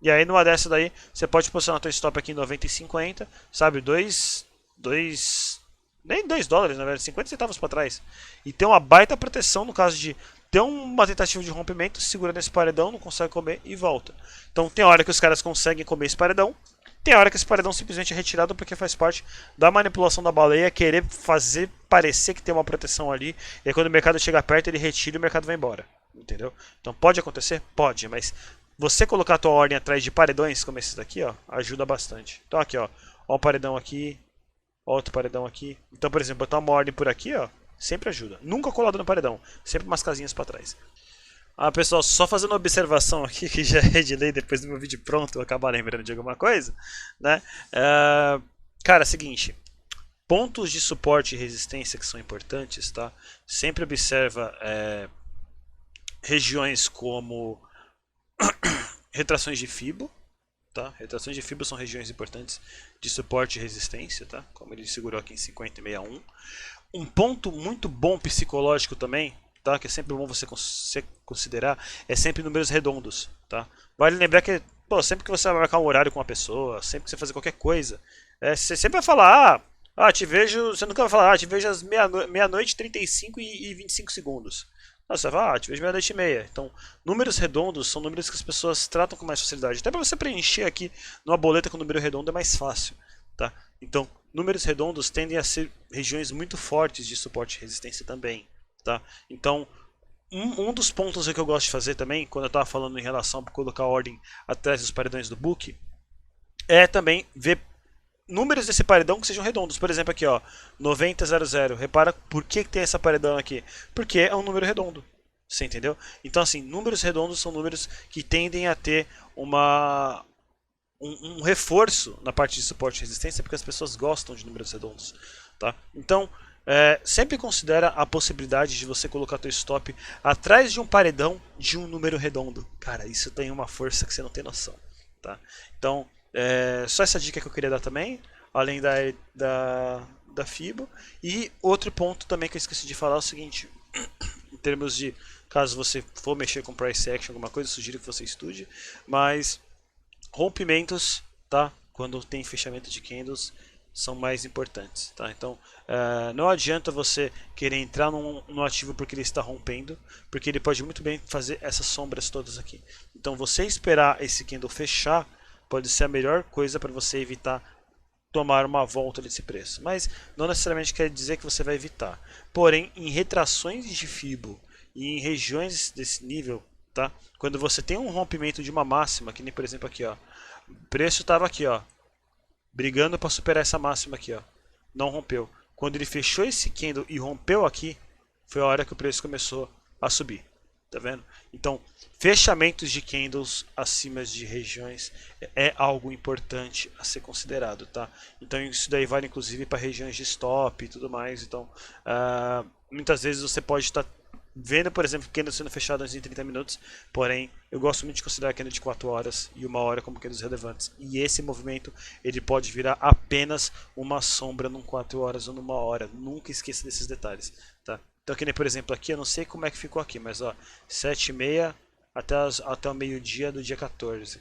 E aí numa dessa daí, você pode posicionar teu stop aqui em 90,50, sabe, nem 2 dólares, na verdade, 50 centavos para trás. E ter uma baita proteção no caso de ter uma tentativa de rompimento, segura nesse paredão, não consegue comer e volta. Então tem hora que os caras conseguem comer esse paredão, tem hora que esse paredão simplesmente é retirado porque faz parte da manipulação da baleia, querer fazer parecer que tem uma proteção ali, e aí quando o mercado chega perto ele retira e o mercado vai embora. Entendeu? Então pode acontecer? Pode, mas você colocar a tua ordem atrás de paredões como esses daqui, ó, ajuda bastante. Então aqui, ó um paredão aqui, outro paredão aqui. Então, por exemplo, botar uma ordem por aqui, ó, sempre ajuda. Nunca colado no paredão, sempre umas casinhas para trás. Ah, pessoal, só fazendo uma observação aqui, que já é de lei, depois do meu vídeo pronto eu acabar lembrando de alguma coisa, né? Cara, seguinte, pontos de suporte e resistência que são importantes, tá? Sempre observa regiões como retrações de Fibo, tá? Retrações de Fibo são regiões importantes de suporte e resistência, tá? Como ele segurou aqui em 50,61. Um ponto muito bom psicológico também, tá? Que é sempre bom você considerar, é sempre números redondos, tá? Vale lembrar que, pô, sempre que você vai marcar um horário com uma pessoa, sempre que você fazer qualquer coisa, você sempre vai falar, te vejo, você nunca vai falar, te vejo às meia-noite 35 e 25 segundos. Você vai falar, te vejo meia-noite e meia. Então, números redondos são números que as pessoas tratam com mais facilidade. Até para você preencher aqui numa boleta com número redondo é mais fácil, tá? Então, números redondos tendem a ser regiões muito fortes de suporte e resistência também, tá? Então, um dos pontos que eu gosto de fazer também, quando eu estava falando em relação a colocar a ordem atrás dos paredões do book, é também ver números desse paredão que sejam redondos. Por exemplo, aqui, ó, 90,00. Repara por que tem essa paredão aqui? Porque é um número redondo. Você entendeu? Então, assim, números redondos são números que tendem a ter um reforço na parte de suporte e resistência, porque as pessoas gostam de números redondos, tá? Então, sempre considera a possibilidade de você colocar teu stop atrás de um paredão de um número redondo. Cara, isso tem uma força que você não tem noção, tá? Então, só essa dica que eu queria dar também, além da Fibo. E outro ponto também que eu esqueci de falar é o seguinte, em termos de, caso você for mexer com price action, alguma coisa, sugiro que você estude, mas rompimentos, tá? Quando tem fechamento de candles, são mais importantes, tá? Então, não adianta você querer entrar no ativo porque ele está rompendo, porque ele pode muito bem fazer essas sombras todas aqui. Então, você esperar esse candle fechar pode ser a melhor coisa para você evitar tomar uma volta desse preço. Mas não necessariamente quer dizer que você vai evitar. Porém, em retrações de Fibo e em regiões desse nível, tá? Quando você tem um rompimento de uma máxima, que nem por exemplo aqui, ó, o preço estava aqui, ó, brigando para superar essa máxima aqui, ó, não rompeu. Quando ele fechou esse candle e rompeu aqui, foi a hora que o preço começou a subir. Tá vendo? Então, fechamentos de candles acima de regiões é algo importante a ser considerado, tá? Então, isso daí vale inclusive para regiões de stop e tudo mais. Então, muitas vezes você pode estar vendo, por exemplo, candles sendo fechados em 30 minutos, porém, eu gosto muito de considerar candle de 4 horas e 1 hora como candles relevantes. E esse movimento, ele pode virar apenas uma sombra num 4 horas ou numa hora. Nunca esqueça desses detalhes, tá? Então, que nem por exemplo aqui, eu não sei como é que ficou aqui, mas ó, 7h30 até o meio-dia do dia 14.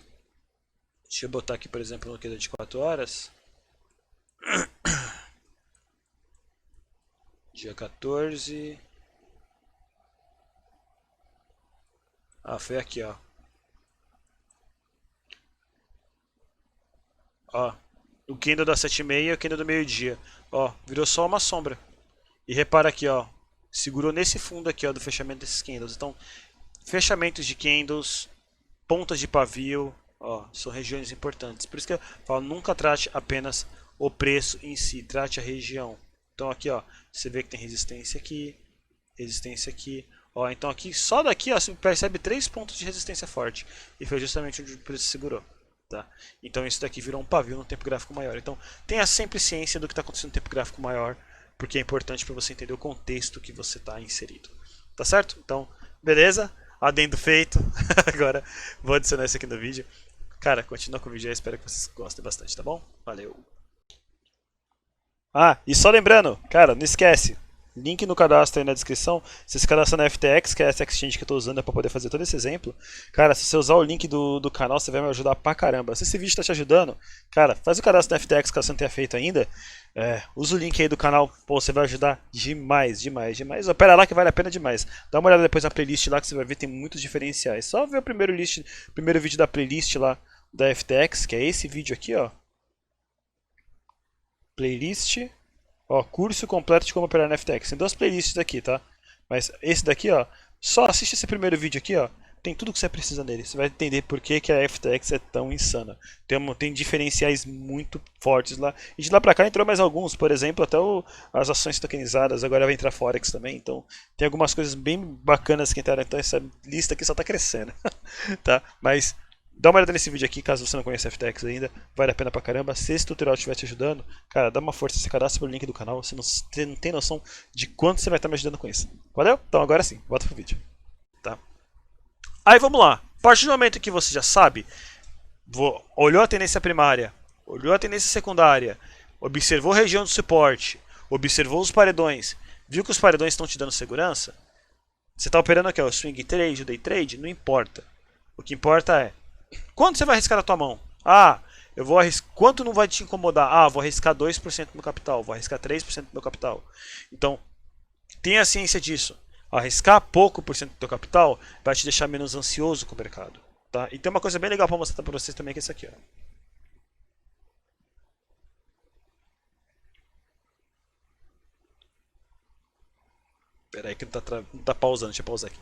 Deixa eu botar aqui, por exemplo, no candle de 4 horas. Dia 14. Foi aqui, ó. Ó, o candle da 7h30 e o candle do meio-dia. Ó, virou só uma sombra. E repara aqui, ó, segurou nesse fundo aqui, ó, do fechamento desses candles. Então, fechamentos de candles, pontas de pavio, Ó, são regiões importantes. Por isso que eu falo, nunca trate apenas o preço em si, trate a região. Então aqui, ó, você vê que tem resistência aqui, resistência aqui. Ó, então aqui, só daqui, ó, você percebe 3 pontos de resistência forte. E foi justamente onde o preço segurou. Tá? Então isso daqui virou um pavio no tempo gráfico maior. Então tenha sempre ciência do que está acontecendo no tempo gráfico maior, porque é importante para você entender o contexto que você está inserido. Tá certo? Então, beleza? Adendo feito. Agora vou adicionar isso aqui no vídeo. Cara, continua com o vídeo aí, espero que vocês gostem bastante, tá bom? Valeu! Ah, e só lembrando, cara, não esquece, link no cadastro aí na descrição. Você se cadastra na FTX, que é essa exchange que eu tô usando para poder fazer todo esse exemplo. Cara, se você usar o link do canal, você vai me ajudar pra caramba. Se esse vídeo tá te ajudando, cara, faz o cadastro na FTX caso você não tenha feito ainda. Usa o link aí do canal, pô, você vai ajudar demais, demais, demais. Opera lá que vale a pena demais. Dá uma olhada depois na playlist lá que você vai ver, tem muitos diferenciais. Só ver o primeiro vídeo da playlist lá da FTX, que é esse vídeo aqui, ó. Playlist, ó, curso completo de como operar na FTX. Tem 2 playlists aqui, tá? Mas esse daqui, ó, só assiste esse primeiro vídeo aqui, ó. Tem tudo que você precisa nele. Você vai entender por que a FTX é tão insana. Tem diferenciais muito fortes lá. E de lá pra cá entrou mais alguns. Por exemplo, até as ações tokenizadas. Agora vai entrar Forex também. Então tem algumas coisas bem bacanas que entraram. Então essa lista aqui só tá crescendo. Tá? Mas dá uma olhada nesse vídeo aqui, caso você não conheça a FTX ainda, vale a pena pra caramba. Se esse tutorial estiver te ajudando, cara, dá uma força, se cadastra pelo link do canal, você não tem noção de quanto você vai estar me ajudando com isso. Valeu? Então agora sim, volta pro vídeo. Tá? Aí vamos lá. A partir do momento que você já sabe, olhou a tendência primária, olhou a tendência secundária, observou a região de suporte, observou os paredões, viu que os paredões estão te dando segurança, você está operando aqui, ó, o swing trade, o day trade, não importa. O que importa é quanto você vai arriscar na tua mão? Ah, eu vou arriscar. Quanto não vai te incomodar? Ah, vou arriscar 2% do meu capital, vou arriscar 3% do meu capital. Então, tenha ciência disso. Arriscar pouco por cento do teu capital vai te deixar menos ansioso com o mercado. Tá? E tem uma coisa bem legal para mostrar para vocês também, que é isso aqui. Ó. Pera aí que não tá pausando, deixa eu pausar aqui.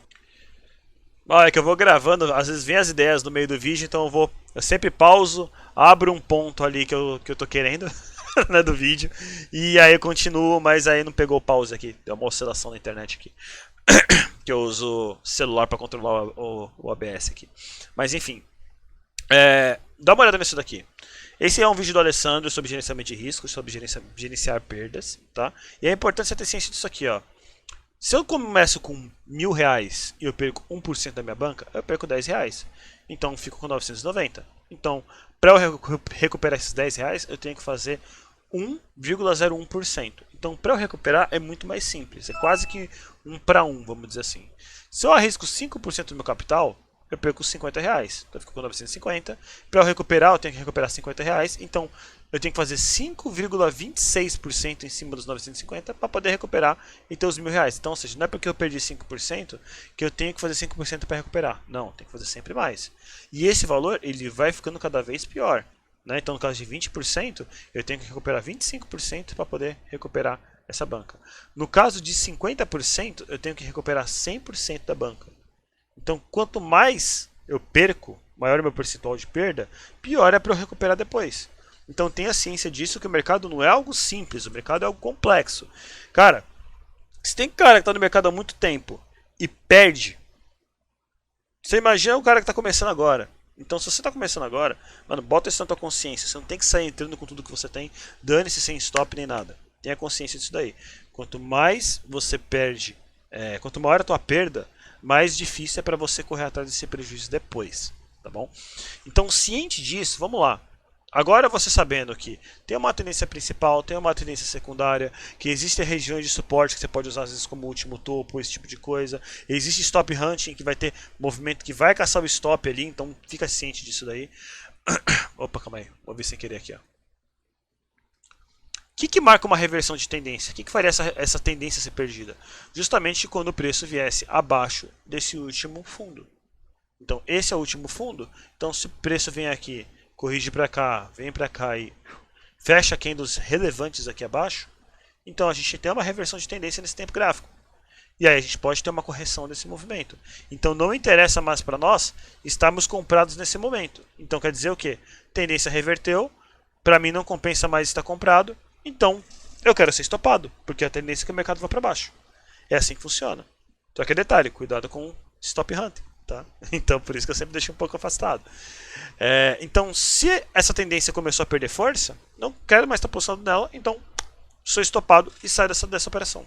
Ah, é que eu vou gravando, às vezes vem as ideias no meio do vídeo, então eu sempre pauso, abro um ponto ali que eu tô querendo, né, do vídeo, e aí eu continuo, mas aí não pegou pause aqui, deu uma oscilação na internet aqui, que eu uso celular para controlar o ABS aqui. Mas enfim, dá uma olhada nisso daqui. Esse é um vídeo do Alessandro sobre gerenciamento de riscos, sobre gerenciar perdas, tá? E é importante você ter ciência disso aqui, ó. Se eu começo com R$1.000 e eu perco 1% da minha banca, eu perco R$10. Então fico com 990. Então, para eu recuperar esses R$10, eu tenho que fazer 1,01%. Então, para eu recuperar é muito mais simples. É quase que 1 para 1, vamos dizer assim. Se eu arrisco 5% do meu capital, eu perco R$50. Então eu fico com 950. Para eu recuperar, eu tenho que recuperar R$50. Então eu tenho que fazer 5,26% em cima dos 950 para poder recuperar e ter os R$1.000. Então, ou seja, não é porque eu perdi 5% que eu tenho que fazer 5% para recuperar. Não, tem que fazer sempre mais. E esse valor ele vai ficando cada vez pior. Né? Então, no caso de 20%, eu tenho que recuperar 25% para poder recuperar essa banca. No caso de 50%, eu tenho que recuperar 100% da banca. Então, quanto mais eu perco, maior é o meu percentual de perda, pior é para eu recuperar depois. Então, tenha ciência disso, que o mercado não é algo simples, o mercado é algo complexo. Cara, se tem cara que está no mercado há muito tempo e perde, você imagina o cara que está começando agora. Então, se você está começando agora, mano, bota isso na tua consciência. Você não tem que sair entrando com tudo que você tem, dane-se sem stop nem nada. Tenha consciência disso daí. Quanto mais você perde, quanto maior a tua perda, mais difícil é para você correr atrás desse prejuízo depois, tá bom? Então, ciente disso, vamos lá. Agora você sabendo que tem uma tendência principal, tem uma tendência secundária, que existem regiões de suporte que você pode usar às vezes como último topo, esse tipo de coisa. Existe stop hunting, que vai ter movimento que vai caçar o stop ali, então fica ciente disso daí. Opa, calma aí, vou ver sem querer aqui, ó. O que marca uma reversão de tendência? O que faria essa tendência ser perdida? Justamente quando o preço viesse abaixo desse último fundo. Então, esse é o último fundo. Então, se o preço vem aqui, corrige para cá, vem para cá e fecha candles relevantes aqui abaixo, então a gente tem uma reversão de tendência nesse tempo gráfico. E aí a gente pode ter uma correção desse movimento. Então não interessa mais para nós estarmos comprados nesse momento. Então quer dizer o quê? Tendência reverteu, para mim não compensa mais estar comprado, então eu quero ser estopado, porque a tendência é que o mercado vai para baixo. É assim que funciona. Só que é detalhe, cuidado com stop hunting. Tá? Então por isso que eu sempre deixo um pouco afastado. Então se essa tendência começou a perder força, não quero mais estar postando nela, então sou estopado e saio dessa operação.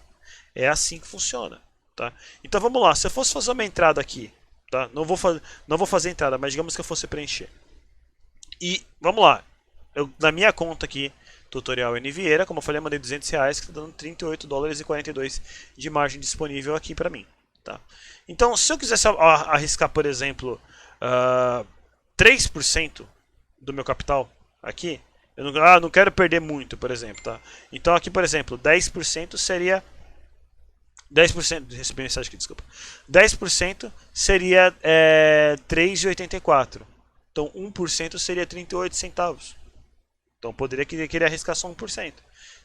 É assim que funciona. Tá? Então vamos lá, se eu fosse fazer uma entrada aqui, tá? não vou fazer entrada, mas digamos que eu fosse preencher. E vamos lá, na minha conta aqui, tutorial N Vieira, como eu falei, eu mandei R$200, que está dando $38,42 de margem disponível aqui para mim. Tá? Então, se eu quisesse arriscar, por exemplo, 3% do meu capital aqui, eu não quero perder muito, por exemplo. Tá? Então, aqui, por exemplo, 10% seria... 10%, recebi mensagem aqui, desculpa. 10% seria 3,84. Então, 1% seria 38 centavos. Então, eu poderia querer arriscar só 1%.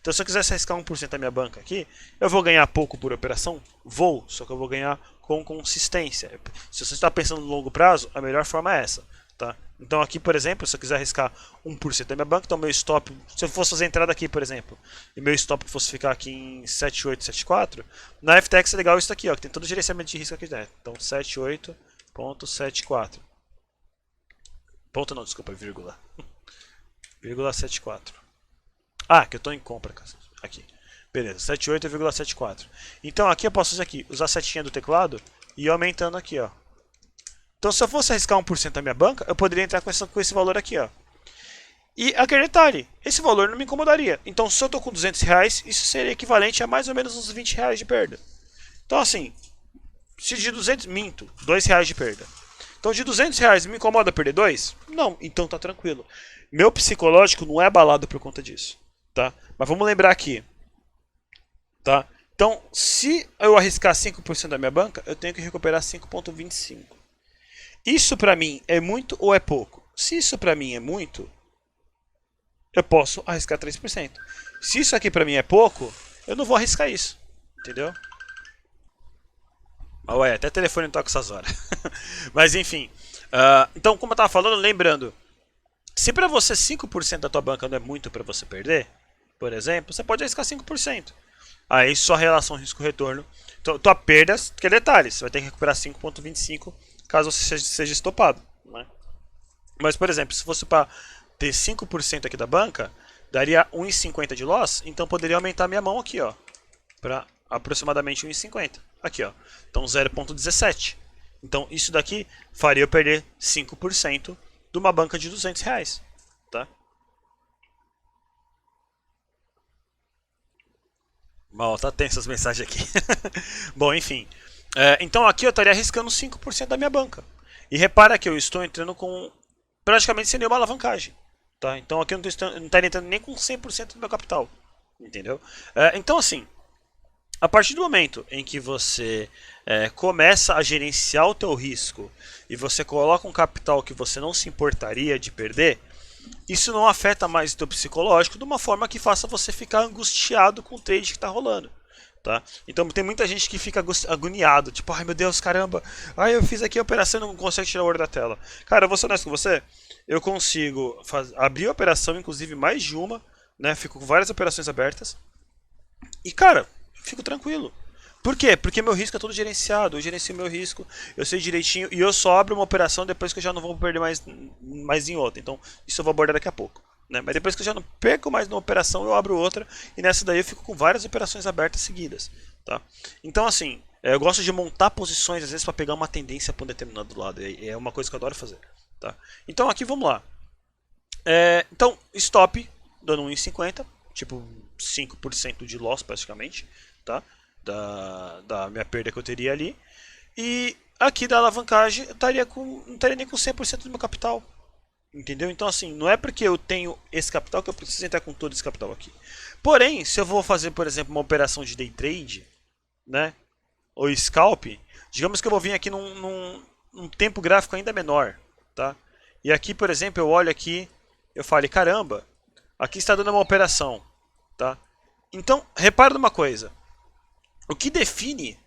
Então, se eu quisesse arriscar 1% da minha banca aqui, eu vou ganhar pouco por operação? Vou, só que eu vou ganhar com consistência. Se você está pensando no longo prazo, a melhor forma é essa. Tá? Então, aqui, por exemplo, se eu quiser arriscar 1% da minha banca, então meu stop, se eu fosse fazer entrada aqui, por exemplo, e meu stop fosse ficar aqui em 7874, na FTX é legal isso aqui, ó, que tem todo o gerenciamento de risco aqui dentro. Então, 78.74. Ponto não, desculpa, vírgula. Vírgula 74. Ah, que eu estou em compra, aqui. Beleza, 78,74. Então aqui eu posso usar a setinha do teclado e ir aumentando aqui, ó. Então se eu fosse arriscar 1% da minha banca, eu poderia entrar com esse valor aqui, ó. E aquele detalhe, esse valor não me incomodaria. Então se eu estou com R$200, isso seria equivalente a mais ou menos uns R$20 de perda. Então assim, se de 200, minto, R$2 de perda. Então de R$200 me incomoda perder 2? Não, então tá tranquilo. Meu psicológico não é abalado por conta disso. Tá? Mas vamos lembrar aqui. Tá? Então, se eu arriscar 5% da minha banca, eu tenho que recuperar 5,25. Isso para mim é muito ou é pouco? Se isso para mim é muito, eu posso arriscar 3%. Se isso aqui para mim é pouco, eu não vou arriscar isso. Entendeu? Ué, até telefone não toca essas horas. Mas enfim. Então, como eu estava falando, lembrando. Se para você 5% da tua banca não é muito para você perder, por exemplo, você pode arriscar 5%. Aí sua relação risco-retorno, tua perda, que é detalhe, você vai ter que recuperar 5,25 caso você seja estopado. Né? Mas, por exemplo, se fosse para ter 5% aqui da banca, daria 1,50 de loss, então poderia aumentar minha mão aqui, ó, para aproximadamente 1,50. Aqui, ó. Então 0,17. Então isso daqui faria eu perder 5% de uma banca de R$200, tá? Mal, tá tenso as mensagens aqui. Bom, enfim. Então aqui eu estaria arriscando 5% da minha banca. E repara que eu estou entrando com praticamente sem nenhuma alavancagem. Tá? Então aqui eu não estaria entrando nem com 100% do meu capital. Entendeu? Então assim, a partir do momento em que você começa a gerenciar o teu risco e você coloca um capital que você não se importaria de perder, isso não afeta mais o teu psicológico de uma forma que faça você ficar angustiado com o trade que está rolando. Tá? Então tem muita gente que fica agoniado, tipo, ai meu Deus, caramba, ai eu fiz aqui a operação e não consigo tirar o ouro da tela. Cara, eu vou ser honesto com você, eu consigo abrir a operação, inclusive mais de uma, né? Fico com várias operações abertas e, cara, fico tranquilo. Por quê? Porque meu risco é todo gerenciado, eu gerencio meu risco, eu sei direitinho e eu só abro uma operação depois que eu já não vou perder mais em outra. Então, isso eu vou abordar daqui a pouco. Né? Mas depois que eu já não perco mais numa operação, eu abro outra e nessa daí eu fico com várias operações abertas seguidas. Tá? Então, assim, eu gosto de montar posições às vezes para pegar uma tendência para um determinado lado. É uma coisa que eu adoro fazer. Tá? Então, aqui vamos lá. Então, stop dando 1,50, tipo 5% de loss praticamente. Tá? Da minha perda que eu teria ali. E aqui da alavancagem eu não estaria nem com 100% do meu capital. Entendeu? Então assim, não é porque eu tenho esse capital que eu preciso entrar com todo esse capital aqui. Porém, se eu vou fazer, por exemplo, uma operação de day trade, né? Ou scalp, digamos que eu vou vir aqui num tempo gráfico ainda menor, tá? E aqui, por exemplo, eu olho aqui, eu falo, caramba, aqui está dando uma operação, tá? Então, repara numa coisa. O que define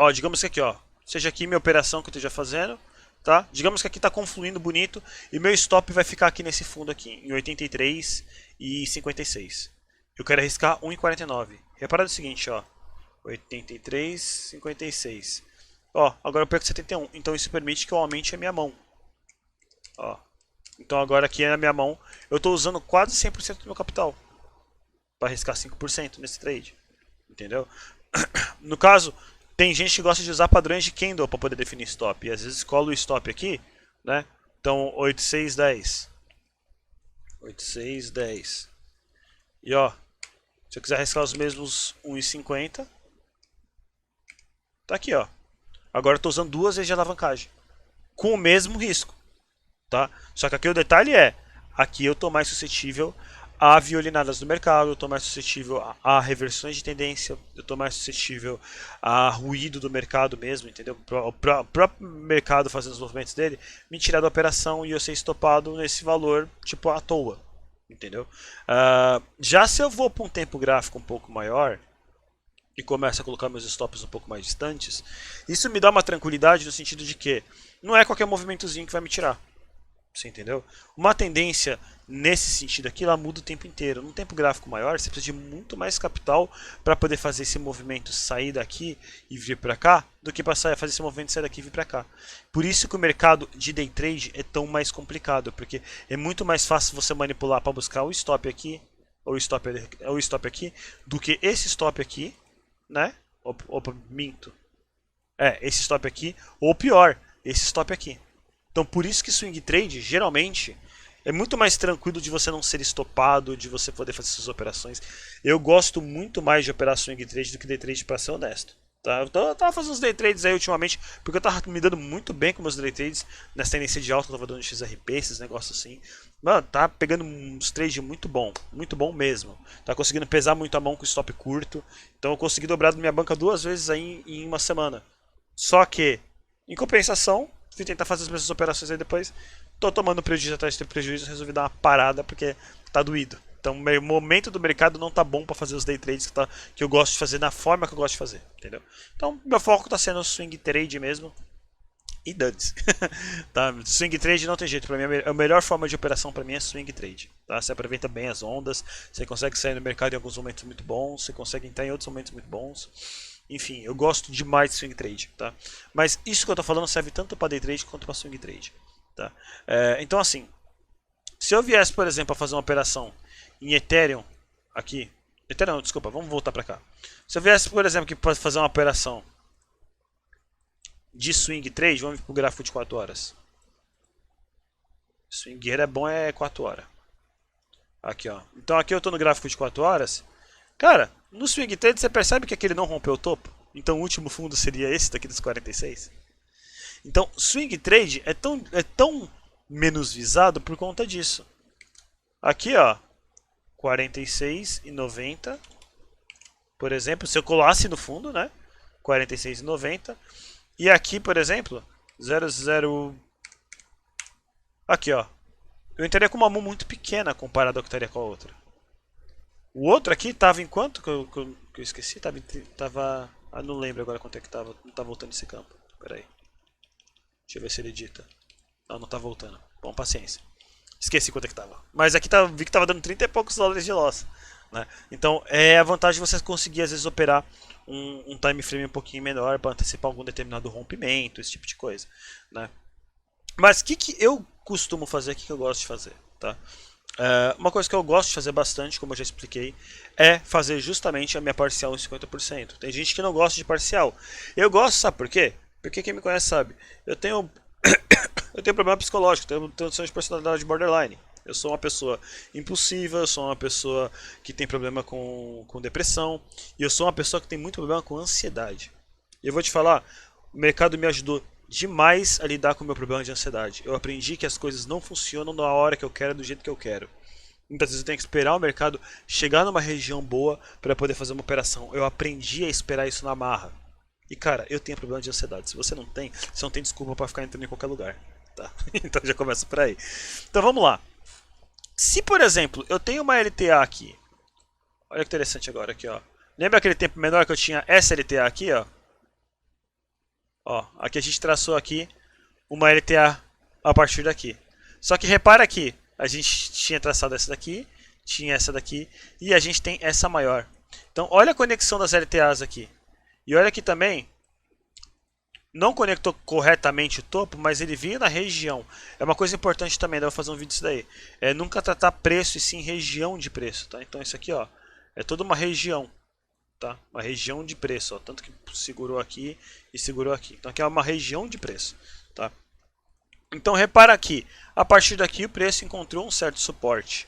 Ó, digamos que aqui, ó, seja aqui minha operação que eu esteja fazendo, tá? Digamos que aqui está confluindo bonito e meu stop vai ficar aqui nesse fundo aqui, em 83 e 56. Eu quero arriscar 1,49. Repara o seguinte, ó, 83, 56. Ó, agora eu perco 71, então isso permite que eu aumente a minha mão. Ó, então agora aqui na minha mão eu estou usando quase 100% do meu capital para arriscar 5% nesse trade, entendeu? No caso, tem gente que gosta de usar padrões de candle para poder definir stop. E às vezes cola o stop aqui, né? Então 8610. 8610. E ó, se eu quiser arriscar os mesmos 1,50, tá aqui, ó. Agora eu tô usando duas vezes de alavancagem, com o mesmo risco, tá? Só que aqui o detalhe é, aqui eu tô mais suscetível a violinadas do mercado, eu estou mais suscetível a reversões de tendência, eu estou mais suscetível a ruído do mercado mesmo, entendeu? O próprio mercado fazendo os movimentos dele, me tirar da operação e eu ser estopado nesse valor, tipo, à toa, entendeu? Já se eu vou para um tempo gráfico um pouco maior e começo a colocar meus stops um pouco mais distantes, isso me dá uma tranquilidade no sentido de que não é qualquer movimentozinho que vai me tirar. Você entendeu? Uma tendência nesse sentido aqui, ela muda o tempo inteiro. Num tempo gráfico maior, você precisa de muito mais capital para poder fazer esse movimento sair daqui e vir para cá, do que para fazer esse movimento sair daqui e vir para cá. Por isso que o mercado de day trade é tão mais complicado, porque é muito mais fácil você manipular para buscar o stop aqui, ou o stop aqui, do que esse stop aqui, né? Opa, minto. Esse stop aqui, ou pior, esse stop aqui. Então por isso que swing trade, geralmente, é muito mais tranquilo de você não ser estopado, de você poder fazer suas operações. Eu gosto muito mais de operar swing trade do que day trade, para ser honesto. Tá? Eu tava fazendo uns day trades aí ultimamente, porque eu tava me dando muito bem com meus day trades, nessa tendência de alta, eu tava dando XRP, esses negócios assim. Mano, tá pegando uns trades muito bom mesmo. Tá conseguindo pesar muito a mão com stop curto. Então eu consegui dobrar minha banca 2 vezes aí em uma semana. Só que, em compensação, fui tentar fazer as mesmas operações aí depois, tô tomando prejuízo atrás de ter prejuízo, resolvi dar uma parada porque tá doído. Então o momento do mercado não tá bom para fazer os day trades que eu gosto de fazer na forma que eu gosto de fazer, entendeu? Então meu foco tá sendo swing trade mesmo e dane-se. Tá? Swing trade não tem jeito, para mim a melhor forma de operação para mim é swing trade. Tá? Você aproveita bem as ondas, você consegue sair no mercado em alguns momentos muito bons, você consegue entrar em outros momentos muito bons. Enfim, eu gosto demais de swing trade, tá? Mas isso que eu tô falando serve tanto para day trade quanto para swing trade, tá? Então assim, se eu viesse, por exemplo, a fazer uma operação em Ethereum, aqui, Ethereum não, desculpa, vamos voltar para cá. Se eu viesse, por exemplo, aqui para fazer uma operação de swing trade, vamos pro gráfico de 4 horas. Swingueiro é bom, é 4 horas. Aqui, ó. Então aqui eu tô no gráfico de 4 horas. Cara, no swing trade você percebe que aquele não rompeu o topo? Então o último fundo seria esse daqui dos 46? Então swing trade é tão menos visado por conta disso. Aqui, ó, 46,90. Por exemplo, se eu colasse no fundo, né? 46,90. E aqui, por exemplo, 00. Aqui, ó. Eu entraria com uma mão muito pequena comparado ao que estaria com a outra. O outro aqui tava em quanto? Que eu esqueci? Tava. Ah, não lembro agora quanto é que tava. Não tá voltando esse campo. Pera aí. Deixa eu ver se ele edita. Não tá voltando. Bom, paciência. Esqueci quanto é que tava. Mas aqui vi que tava dando 30 e poucos dólares de loss. Né? Então é a vantagem de você conseguir às vezes operar um time frame um pouquinho menor para antecipar algum determinado rompimento, esse tipo de coisa. Né? Mas o que eu costumo fazer, o que eu gosto de fazer? Tá? Uma coisa que eu gosto de fazer bastante, como eu já expliquei, é fazer justamente a minha parcial em 50%. Tem gente que não gosta de parcial. Eu gosto, sabe por quê? Porque quem me conhece sabe. Eu tenho problema psicológico, tenho transtorno de personalidade borderline. Eu sou uma pessoa impulsiva, eu sou uma pessoa que tem problema com depressão, e eu sou uma pessoa que tem muito problema com ansiedade. E eu vou te falar, o mercado me ajudou demais a lidar com o meu problema de ansiedade. Eu aprendi que as coisas não funcionam na hora que eu quero, do jeito que eu quero. Muitas vezes eu tenho que esperar o mercado chegar numa região boa para poder fazer uma operação. Eu aprendi a esperar isso na marra. E cara, eu tenho problema de ansiedade. Se você não tem desculpa para ficar entrando em qualquer lugar. Tá? Então já começa por aí. Então vamos lá. Se, por exemplo, eu tenho uma LTA aqui. Olha que interessante agora aqui, ó. Lembra aquele tempo menor que eu tinha essa LTA aqui, ó? Ó, aqui a gente traçou aqui uma LTA a partir daqui. Só que repara aqui, a gente tinha traçado essa daqui, tinha essa daqui e a gente tem essa maior. Então olha a conexão das LTAs aqui. E olha aqui também, não conectou corretamente o topo, mas ele vinha na região. É uma coisa importante também, eu vou fazer um vídeo disso daí. É nunca tratar preço e sim região de preço, tá? Então isso aqui, ó, é toda uma região, tá? Uma região de preço, ó, tanto que segurou aqui e segurou aqui. Então aqui é uma região de preço, tá? Então repara aqui, a partir daqui o preço encontrou um certo suporte.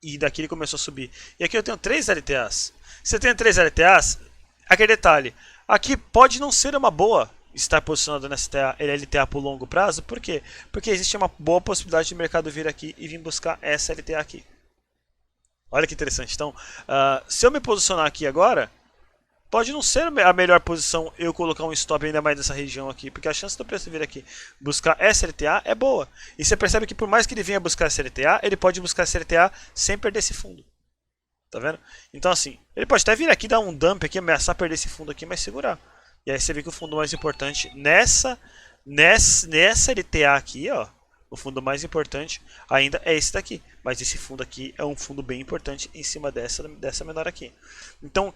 E daqui ele começou a subir. E aqui eu tenho 3 LTAs. Se eu tenho 3 LTAs, aquele detalhe. Aqui pode não ser uma boa estar posicionado nessa LTA por longo prazo. Por quê? Porque existe uma boa possibilidade de o mercado vir aqui e vir buscar essa LTA aqui. Olha que interessante. Então, se eu me posicionar aqui agora, pode não ser a melhor posição eu colocar um stop ainda mais nessa região aqui, porque a chance do preço vir aqui buscar essa LTA é boa. E você percebe que por mais que ele venha buscar essa LTA, ele pode buscar essa LTA sem perder esse fundo. Tá vendo? Então assim, ele pode até vir aqui, dar um dump aqui, ameaçar perder esse fundo aqui, mas segurar. E aí você vê que o fundo mais importante nessa LTA aqui, ó, o fundo mais importante ainda é esse daqui. Mas esse fundo aqui é um fundo bem importante em cima dessa menor aqui. Então,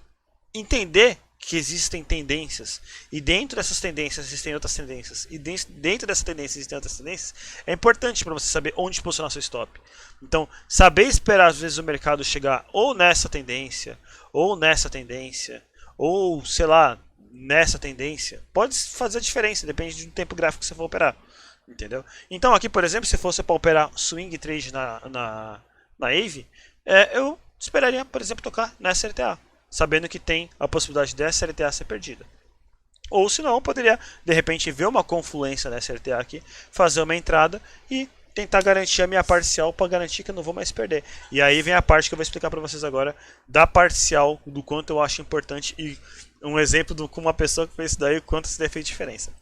entender que existem tendências e dentro dessas tendências existem outras tendências e dentro dessas tendências existem outras tendências é importante para você saber onde posicionar seu stop. Então, saber esperar às vezes o mercado chegar ou nessa tendência, ou nessa tendência, ou sei lá, nessa tendência, pode fazer a diferença, depende do tempo gráfico que você for operar. Entendeu? Então aqui, por exemplo, se fosse para operar swing trade na AVE, eu esperaria, por exemplo, tocar nessa LTA, sabendo que tem a possibilidade dessa LTA ser perdida. Ou se não, poderia de repente ver uma confluência nessa LTA aqui, fazer uma entrada e tentar garantir a minha parcial para garantir que eu não vou mais perder. E aí vem a parte que eu vou explicar para vocês agora da parcial, do quanto eu acho importante e um exemplo com uma pessoa que fez isso daí, o quanto isso daí fez diferença.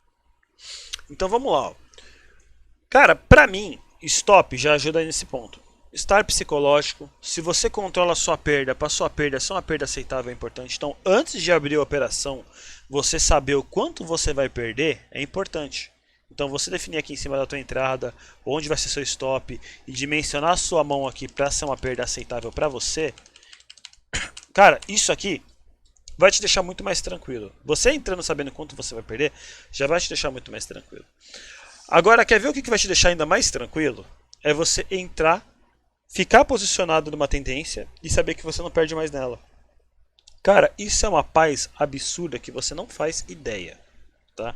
Então vamos lá. Ó. Cara, pra mim, stop já ajuda nesse ponto. Estar psicológico, se você controla a sua perda, para sua perda ser uma perda aceitável é importante. Então, antes de abrir a operação, você saber o quanto você vai perder é importante. Então, você definir aqui em cima da tua entrada, onde vai ser seu stop e dimensionar a sua mão aqui para ser uma perda aceitável para você. Cara, isso aqui vai te deixar muito mais tranquilo. Você entrando sabendo quanto você vai perder, já vai te deixar muito mais tranquilo. Agora, quer ver o que vai te deixar ainda mais tranquilo? É você entrar, ficar posicionado numa tendência e saber que você não perde mais nela. Cara, isso é uma paz absurda que você não faz ideia. Tá?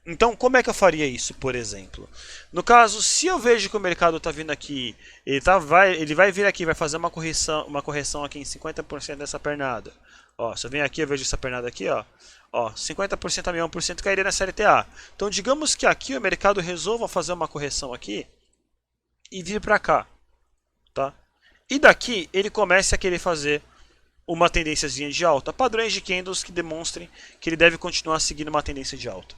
Então, como é que eu faria isso, por exemplo? No caso, se eu vejo que o mercado está vindo aqui, ele vai vir aqui, vai fazer uma correção aqui em 50% dessa pernada. Ó, se eu venho aqui, eu vejo essa pernada aqui, ó. Ó, 50% a 1% cairia nessa LTA. Então, digamos que aqui o mercado resolva fazer uma correção aqui e vir para cá, tá? E daqui ele comece a querer fazer uma tendênciazinha de alta, padrões de candles que demonstrem que ele deve continuar seguindo uma tendência de alta.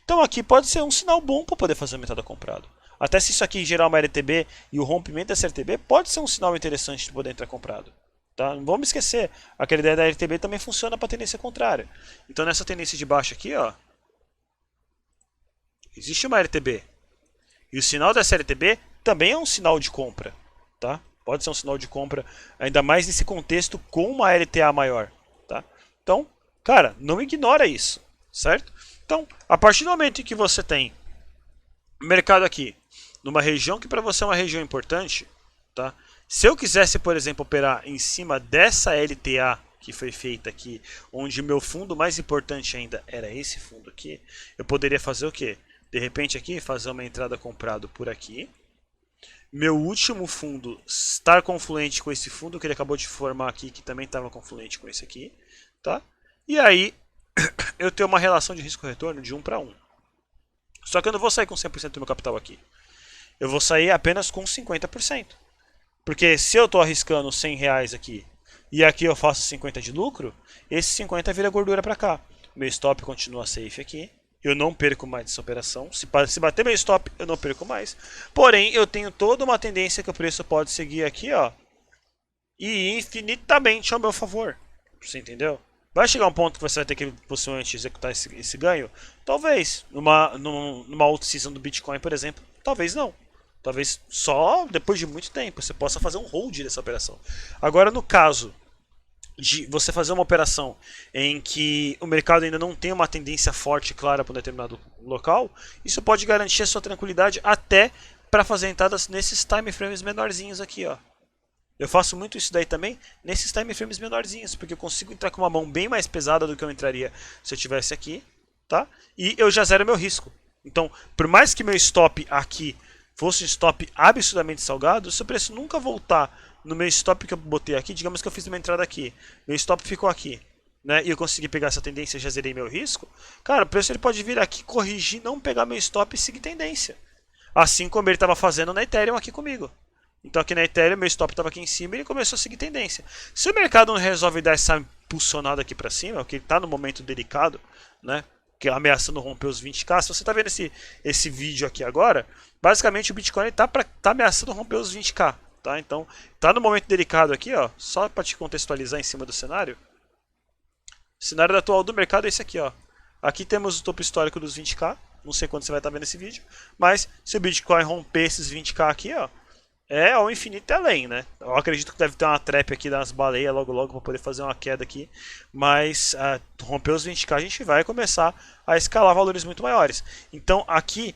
Então, aqui pode ser um sinal bom para poder fazer uma entrada comprado. Até se isso aqui gerar uma LTB e o rompimento dessa LTB, pode ser um sinal interessante de poder entrar comprado. Tá? Não vamos esquecer, aquela ideia da LTB também funciona para a tendência contrária. Então nessa tendência de baixo aqui, ó, existe uma LTB. E o sinal dessa LTB também é um sinal de compra. Tá? Pode ser um sinal de compra, ainda mais nesse contexto com uma LTA maior. Tá? Então, cara, não ignora isso. Certo? Então, a partir do momento em que você tem mercado aqui, numa região que para você é uma região importante, tá? Se eu quisesse, por exemplo, operar em cima dessa LTA que foi feita aqui, onde o meu fundo mais importante ainda era esse fundo aqui, eu poderia fazer o quê? De repente aqui, fazer uma entrada comprado por aqui. Meu último fundo estar confluente com esse fundo que ele acabou de formar aqui, que também estava confluente com esse aqui. Tá? E aí, eu tenho uma relação de risco-retorno de 1 para 1. Só que eu não vou sair com 100% do meu capital aqui. Eu vou sair apenas com 50%. Porque se eu estou arriscando R$100 aqui e aqui eu faço 50 de lucro, esse 50 vira gordura para cá. Meu stop continua safe aqui. Eu não perco mais essa operação. Se bater meu stop, eu não perco mais. Porém, eu tenho toda uma tendência que o preço pode seguir aqui, ó, e infinitamente ao meu favor. Você entendeu? Vai chegar um ponto que você vai ter que possivelmente executar esse ganho? Talvez. Numa outra season do Bitcoin, por exemplo. Talvez não. Talvez só depois de muito tempo você possa fazer um hold dessa operação. Agora, no caso de você fazer uma operação em que o mercado ainda não tem uma tendência forte e clara para um determinado local, isso pode garantir a sua tranquilidade até para fazer entradas nesses time frames menorzinhos aqui, ó. Eu faço muito isso daí também nesses time frames menorzinhos, porque eu consigo entrar com uma mão bem mais pesada do que eu entraria se eu tivesse aqui, tá? E eu já zero meu risco. Então, por mais que meu stop aqui fosse um stop absurdamente salgado, se o preço nunca voltar no meu stop que eu botei aqui, digamos que eu fiz uma entrada aqui, meu stop ficou aqui, né? E eu consegui pegar essa tendência e já zerei meu risco, cara, o preço ele pode vir aqui, corrigir, não pegar meu stop e seguir tendência. Assim como ele estava fazendo na Ethereum aqui comigo. Então aqui na Ethereum, meu stop estava aqui em cima e ele começou a seguir tendência. Se o mercado não resolve dar essa impulsionada aqui para cima, porque ele está no momento delicado, né? Que é ameaçando romper os 20k. Se você está vendo esse vídeo aqui agora, basicamente o Bitcoin está ameaçando romper os 20k. Tá? Então, está no momento delicado aqui, ó, só para te contextualizar em cima do cenário. O cenário atual do mercado é esse aqui, ó. Aqui temos o topo histórico dos 20k. Não sei quando você vai estar vendo esse vídeo, mas se o Bitcoin romper esses 20k aqui, ó, é ao infinito e além, né? Eu acredito que deve ter uma trap aqui das baleias logo logo para poder fazer uma queda aqui, mas romper os 20k a gente vai começar a escalar valores muito maiores. Então aqui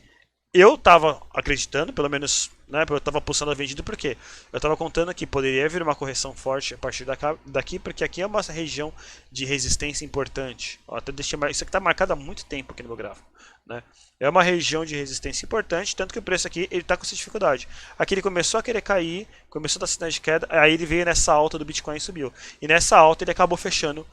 eu estava acreditando, pelo menos, né, eu estava pulsando a vendida porque eu estava contando que poderia vir uma correção forte a partir daqui, porque aqui é uma região de resistência importante. Ó, até deixei, isso aqui está marcado há muito tempo aqui no meu gráfico, né? É uma região de resistência importante, tanto que o preço aqui ele está com essa dificuldade. Aqui ele começou a querer cair, começou a dar sinais de queda, aí ele veio nessa alta do Bitcoin e subiu. E nessa alta ele acabou fechando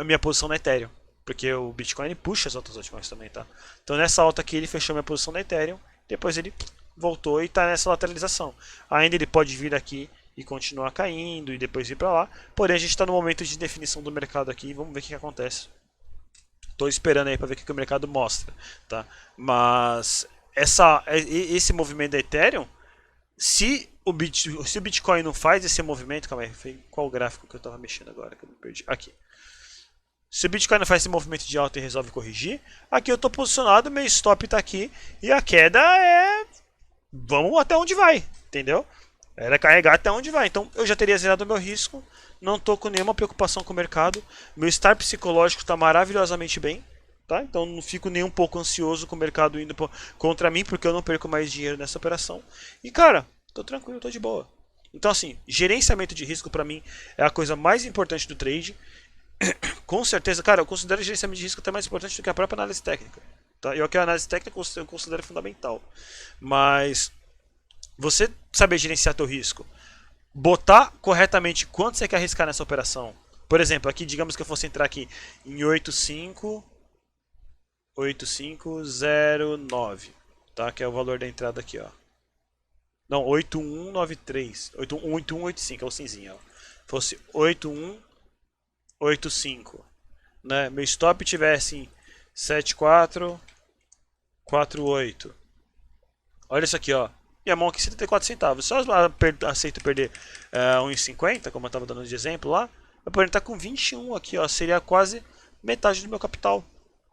a minha posição na Ethereum. Porque o Bitcoin ele puxa as outras altcoins também, tá? Então nessa alta aqui ele fechou minha posição na Ethereum, depois ele voltou e está nessa lateralização. Ainda ele pode vir aqui e continuar caindo e depois ir para lá. Porém a gente está no momento de definição do mercado aqui, vamos ver o que acontece. Estou esperando aí para ver o que o mercado mostra, tá? Mas esse movimento da Ethereum, se o Bitcoin não faz esse movimento, calma aí, qual o gráfico que eu estava mexendo agora que eu me perdi? Aqui. Se o Bitcoin não faz esse movimento de alta e resolve corrigir, aqui eu estou posicionado, meu stop está aqui e a queda é... vamos até onde vai, entendeu? Era carregar até onde vai. Então eu já teria zerado o meu risco, não estou com nenhuma preocupação com o mercado, meu estar psicológico está maravilhosamente bem, tá? Então não fico nem um pouco ansioso com o mercado indo contra mim, porque eu não perco mais dinheiro nessa operação. E cara, estou tranquilo, estou de boa. Então assim, gerenciamento de risco para mim é a coisa mais importante do trade. Com certeza, cara, eu considero o gerenciamento de risco até mais importante do que a própria análise técnica. Tá? Eu que a análise técnica eu considero fundamental. Mas você saber gerenciar teu risco, botar corretamente quanto você quer arriscar nessa operação. Por exemplo, aqui digamos que eu fosse entrar aqui em 8509, tá? Que é o valor da entrada aqui, ó. Não, 8193, 8185 é o cinzinho, ó. Fosse 8185, né? Meu stop tivesse em 7448. Olha isso aqui, ó. E a mão aqui 74 centavos. Só aceito perder 1,50, como eu estava dando de exemplo lá. Eu poderia estar com 21 aqui, ó. Seria quase metade do meu capital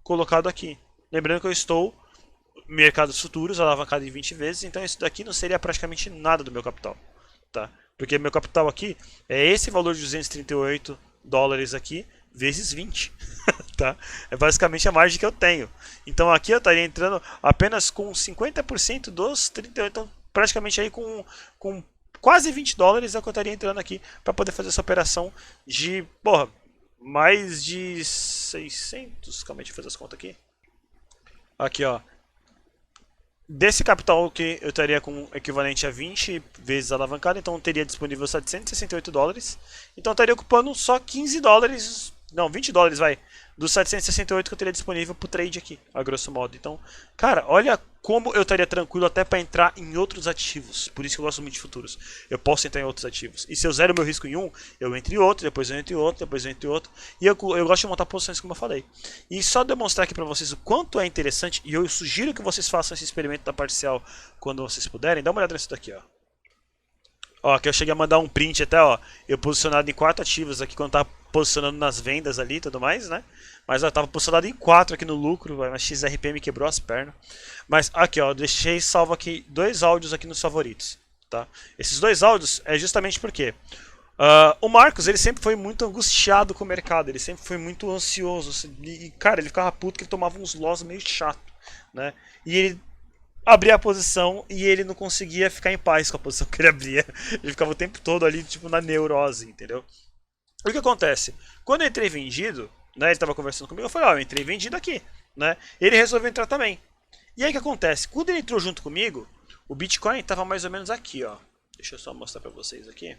colocado aqui. Lembrando que eu estou no mercados futuros, alavancado em 20 vezes. Então isso daqui não seria praticamente nada do meu capital, tá? Porque meu capital aqui é esse valor de 238 dólares aqui vezes 20, tá? É basicamente a margem que eu tenho. Então aqui eu estaria entrando apenas com 50% dos 38, então praticamente aí com quase 20 dólares é o que eu estaria entrando aqui para poder fazer essa operação de, porra, mais de 600, calma aí, deixa eu fazer as contas aqui. Aqui, ó. Desse capital que eu estaria com equivalente a 20 vezes alavancado, então eu teria disponível 768 dólares. Então eu estaria ocupando só 15 dólares, não, 20 dólares vai, dos 768 que eu teria disponível para o trade aqui, a grosso modo. Então, cara, olha como eu estaria tranquilo até para entrar em outros ativos. Por isso que eu gosto muito de futuros. Eu posso entrar em outros ativos. E se eu zero meu risco em um, eu entro em outro, depois eu entro em outro, depois eu entro em outro. E eu gosto de montar posições como eu falei. E só demonstrar aqui para vocês o quanto é interessante, e eu sugiro que vocês façam esse experimento da parcial quando vocês puderem. Dá uma olhada nisso daqui, ó. Ó, que eu cheguei a mandar um print até, ó. Eu posicionado em 4 ativos aqui quando tava posicionando nas vendas ali e tudo mais, né? Mas eu tava posicionado em 4 aqui no lucro, mas XRP me quebrou as pernas. Mas aqui, ó, eu deixei salvo aqui 2 áudios aqui nos favoritos, tá? Esses 2 áudios é justamente porque o Marcos, ele sempre foi muito angustiado com o mercado, ele sempre foi muito ansioso. E, cara, ele ficava puto que ele tomava uns loss meio chato, né? E ele abria a posição e ele não conseguia ficar em paz com a posição que ele abria. Ele ficava o tempo todo ali, tipo, na neurose, entendeu? O que acontece? Quando eu entrei vendido, né, ele estava conversando comigo, eu falei, ó, eu entrei vendido aqui, né? Ele resolveu entrar também. E aí o que acontece? Quando ele entrou junto comigo, o Bitcoin estava mais ou menos aqui, ó. Deixa eu só mostrar para vocês aqui.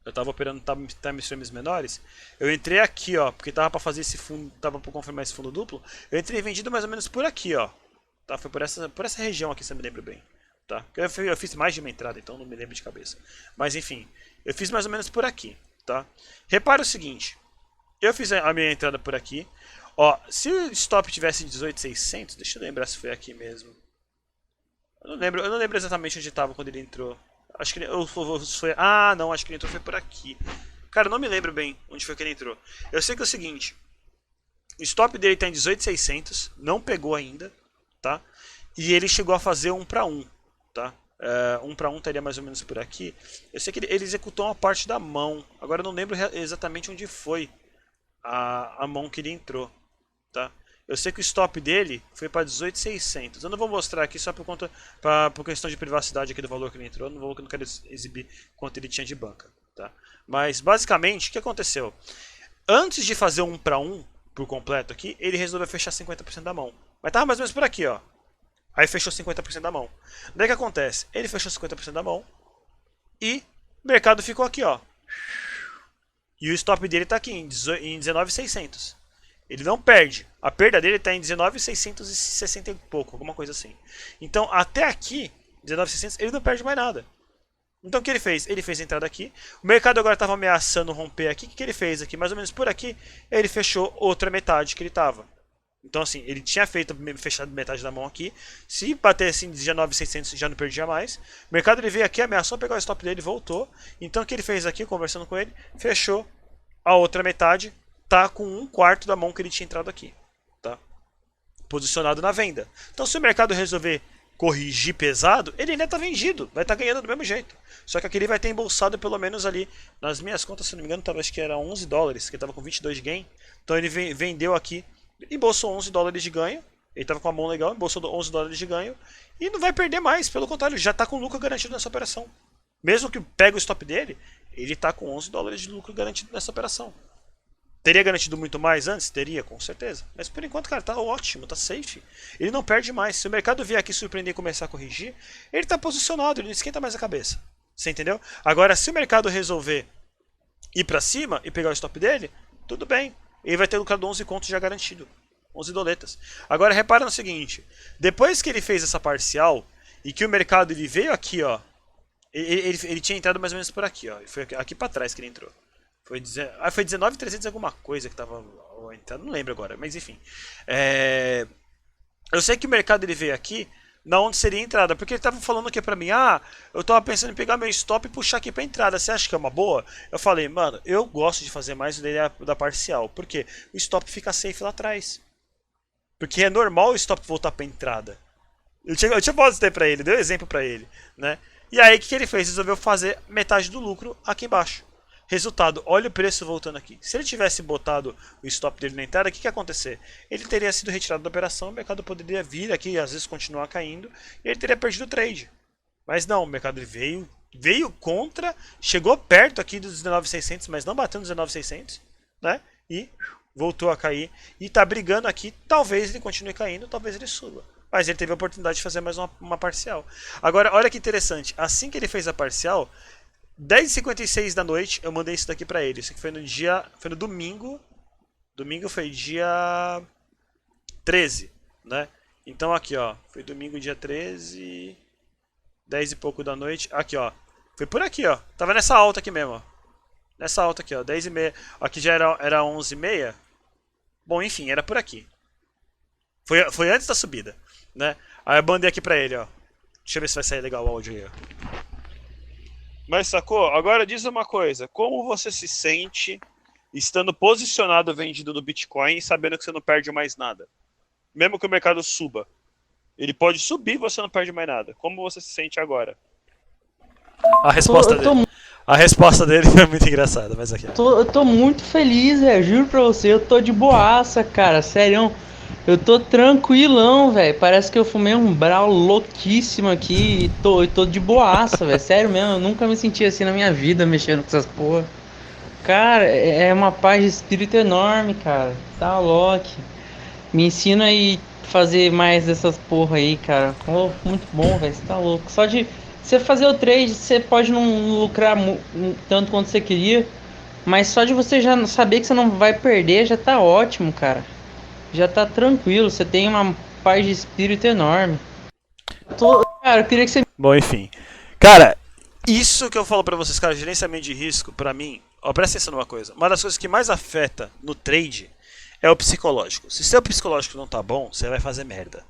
Eu estava operando time frames menores. Eu entrei aqui, ó, porque tava para fazer esse fundo, tava para confirmar esse fundo duplo. Eu entrei vendido mais ou menos por aqui, ó. Tá? Foi por essa região aqui, se eu me lembro bem. Tá? Eu fiz mais de uma entrada, então não me lembro de cabeça. Mas enfim, eu fiz mais ou menos por aqui, tá? Repara o seguinte, eu fiz a minha entrada por aqui. Ó, se o stop tivesse 18.600, deixa eu lembrar se foi aqui mesmo. Eu não lembro exatamente onde estava quando ele entrou. Acho que ele foi. Ah, não, acho que ele entrou foi por aqui. Cara, eu não me lembro bem onde foi que ele entrou. Eu sei que é o seguinte: o stop dele tá em 18.600, não pegou ainda, tá? E ele chegou a fazer 1 para 1, tá? 1 para 1 estaria mais ou menos por aqui. Eu sei que ele executou uma parte da mão. Agora eu não lembro exatamente onde foi a mão que ele entrou, tá? Eu sei que o stop dele foi para 18.600. Eu não vou mostrar aqui só por questão de privacidade aqui do valor que ele entrou. Eu não quero exibir quanto ele tinha de banca, tá? Mas basicamente o que aconteceu? Antes de fazer 1 para 1 por completo aqui, ele resolveu fechar 50% da mão. Mas tava mais ou menos por aqui, ó. Aí fechou 50% da mão. Daí o que acontece? Ele fechou 50% da mão e o mercado ficou aqui, ó. E o stop dele tá aqui em 19.600. Ele não perde. A perda dele está em 19.660 e pouco, alguma coisa assim. Então, até aqui, 19.600, ele não perde mais nada. Então, o que ele fez? Ele fez a entrada aqui. O mercado agora estava ameaçando romper aqui. O que ele fez aqui? Mais ou menos por aqui, ele fechou outra metade que ele estava. Então, assim, ele tinha fechado metade da mão aqui. Se batesse em 19.600, já não perdia mais. O mercado ele veio aqui, ameaçou pegar o stop dele, voltou. Então, o que ele fez aqui, conversando com ele, fechou a outra metade. Tá com 1/4 da mão que ele tinha entrado aqui, tá? Posicionado na venda. Então, se o mercado resolver corrigir pesado, ele ainda tá vendido, vai estar ganhando do mesmo jeito. Só que aqui ele vai ter embolsado pelo menos ali, nas minhas contas, se não me engano, acho que era 11 dólares, que ele tava com 22 de gain. Então ele vendeu aqui, embolsou 11 dólares de ganho. Ele tava com a mão legal, embolsou 11 dólares de ganho e não vai perder mais, pelo contrário, já tá com lucro garantido nessa operação. Mesmo que pegue o stop dele, ele tá com 11 dólares de lucro garantido nessa operação. Teria garantido muito mais antes? Teria, com certeza. Mas por enquanto, cara, tá ótimo, tá safe. Ele não perde mais. Se o mercado vier aqui surpreender e começar a corrigir, ele tá posicionado, ele não esquenta mais a cabeça. Você entendeu? Agora, se o mercado resolver ir pra cima e pegar o stop dele, tudo bem. Ele vai ter lucrado 11 contos já garantido. 11 doletas. Agora, repara no seguinte. Depois que ele fez essa parcial e que o mercado ele veio aqui, ó. Ele tinha entrado mais ou menos por aqui, ó. Foi aqui pra trás que ele entrou. Foi 19.300 alguma coisa que tava entrando, não lembro agora, mas enfim. Eu sei que o mercado ele veio aqui, na onde seria a entrada, porque ele tava falando aqui pra mim, eu tava pensando em pegar meu stop e puxar aqui pra entrada, você acha que é uma boa? Eu falei, mano, eu gosto de fazer mais da parcial, porque o stop fica safe lá atrás. Porque é normal o stop voltar pra entrada. Eu tinha mostrado pra ele, dei um exemplo pra ele, né? E aí o que ele fez? Resolveu fazer metade do lucro aqui embaixo. Resultado, olha o preço voltando aqui. Se ele tivesse botado o stop dele na entrada, o que ia acontecer? Ele teria sido retirado da operação, o mercado poderia vir aqui e às vezes continuar caindo, e ele teria perdido o trade. Mas não, o mercado veio contra, chegou perto aqui dos 19.600, mas não bateu nos 19.600, né? E voltou a cair, e está brigando aqui, talvez ele continue caindo, talvez ele suba. Mas ele teve a oportunidade de fazer mais uma parcial. Agora, olha que interessante, assim que ele fez a parcial, 10h56 da noite, eu mandei isso daqui pra ele. Isso aqui foi no domingo. Domingo foi dia 13, né? Então aqui, ó, foi domingo dia 13, 10 e pouco da noite. Aqui, ó, foi por aqui, ó. Tava nessa alta aqui mesmo, ó. Nessa alta aqui, ó, 10h30. Aqui já era 11h30. Bom, enfim, era por aqui. Foi antes da subida, né? Aí eu mandei aqui pra ele, ó. Deixa eu ver se vai sair legal o áudio aí. Mas sacou? Agora diz uma coisa. Como você se sente estando posicionado vendido no Bitcoin e sabendo que você não perde mais nada? Mesmo que o mercado suba. Ele pode subir e você não perde mais nada. Como você se sente agora? A resposta dele. A resposta dele foi muito engraçada, mas aqui. Eu tô muito feliz, velho. Juro pra você, eu tô de boaça, cara. Sério. Eu tô tranquilão, velho. Parece que eu fumei um brau louquíssimo aqui e tô de boaça, velho. Sério mesmo, eu nunca me senti assim na minha vida mexendo com essas porra. Cara, é uma paz de espírito enorme, cara. Tá louco. Me ensina aí fazer mais dessas porra aí, cara. Oh, muito bom, velho. Você tá louco. Só de você fazer o trade, você pode não lucrar tanto quanto você queria, mas só de você já saber que você não vai perder já tá ótimo, cara. Já tá tranquilo, você tem uma paz de espírito enorme. Cara, eu queria que você. Bom, enfim. Cara, isso que eu falo pra vocês, cara, gerenciamento de risco, pra mim, ó, presta atenção numa coisa. Uma das coisas que mais afeta no trade é o psicológico. Se seu psicológico não tá bom, você vai fazer merda.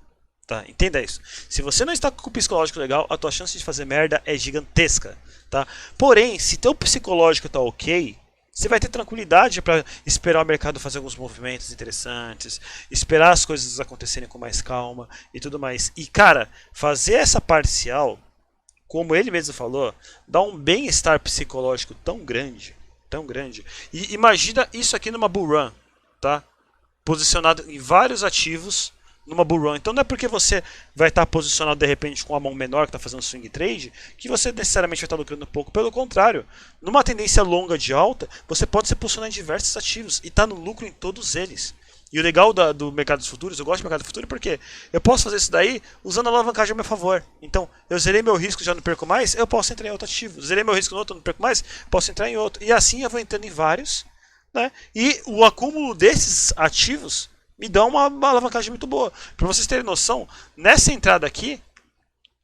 Tá? Entenda isso. Se você não está com o psicológico legal, a tua chance de fazer merda é gigantesca. Tá? Porém, se teu psicológico tá ok, você vai ter tranquilidade para esperar o mercado fazer alguns movimentos interessantes, esperar as coisas acontecerem com mais calma e tudo mais. E cara, fazer essa parcial, como ele mesmo falou, dá um bem-estar psicológico tão grande, tão grande. E imagina isso aqui numa bull run, tá? Posicionado em vários ativos numa bull run. Então não é porque você vai estar posicionado de repente com a mão menor que está fazendo swing trade que você necessariamente vai estar lucrando pouco. Pelo contrário, numa tendência longa de alta, você pode se posicionar em diversos ativos e estar no lucro em todos eles. E o legal do mercado dos futuros, eu gosto do mercado futuro porque eu posso fazer isso daí usando a alavancagem a meu favor. Então, eu zerei meu risco, já não perco mais, eu posso entrar em outro ativo. Zerei meu risco no outro, não perco mais, posso entrar em outro. E assim eu vou entrando em vários, né? E o acúmulo desses ativos me dá uma alavancagem muito boa. Para vocês terem noção, nessa entrada aqui,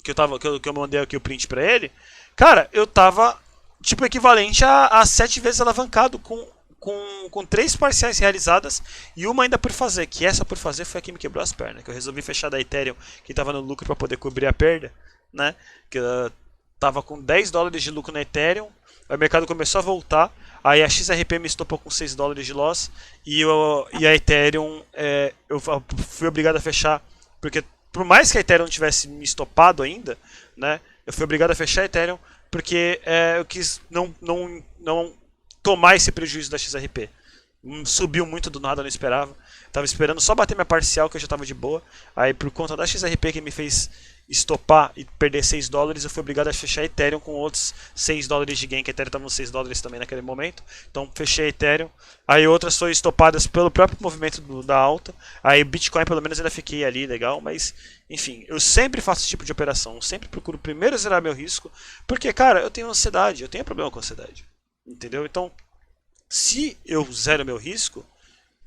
que eu mandei aqui o print para ele, cara, eu tava tipo equivalente a 7 vezes alavancado com 3 parciais realizadas e uma ainda por fazer, que essa por fazer foi a que me quebrou as pernas, que eu resolvi fechar da Ethereum, que estava no lucro para poder cobrir a perda, né? Que eu tava com 10 dólares de lucro na Ethereum, o mercado começou a voltar, aí a XRP me estopou com 6 dólares de loss e a Ethereum eu fui obrigado a fechar, porque por mais que a Ethereum tivesse me estopado ainda, né? Eu fui obrigado a fechar a Ethereum porque eu quis não tomar esse prejuízo da XRP. Subiu muito do nada, eu não esperava. Tava esperando só bater minha parcial, que eu já tava de boa. Aí, por conta da XRP que me fez estopar e perder 6 dólares, eu fui obrigado a fechar Ethereum com outros 6 dólares de gain, que Ethereum tava nos 6 dólares também naquele momento. Então, fechei Ethereum. Aí, outras foram estopadas pelo próprio movimento da alta. Aí, Bitcoin, pelo menos, ainda fiquei ali, legal. Mas, enfim, eu sempre faço esse tipo de operação. Eu sempre procuro primeiro zerar meu risco. Porque, cara, eu tenho ansiedade, eu tenho problema com ansiedade. Entendeu? Então, se eu zero meu risco,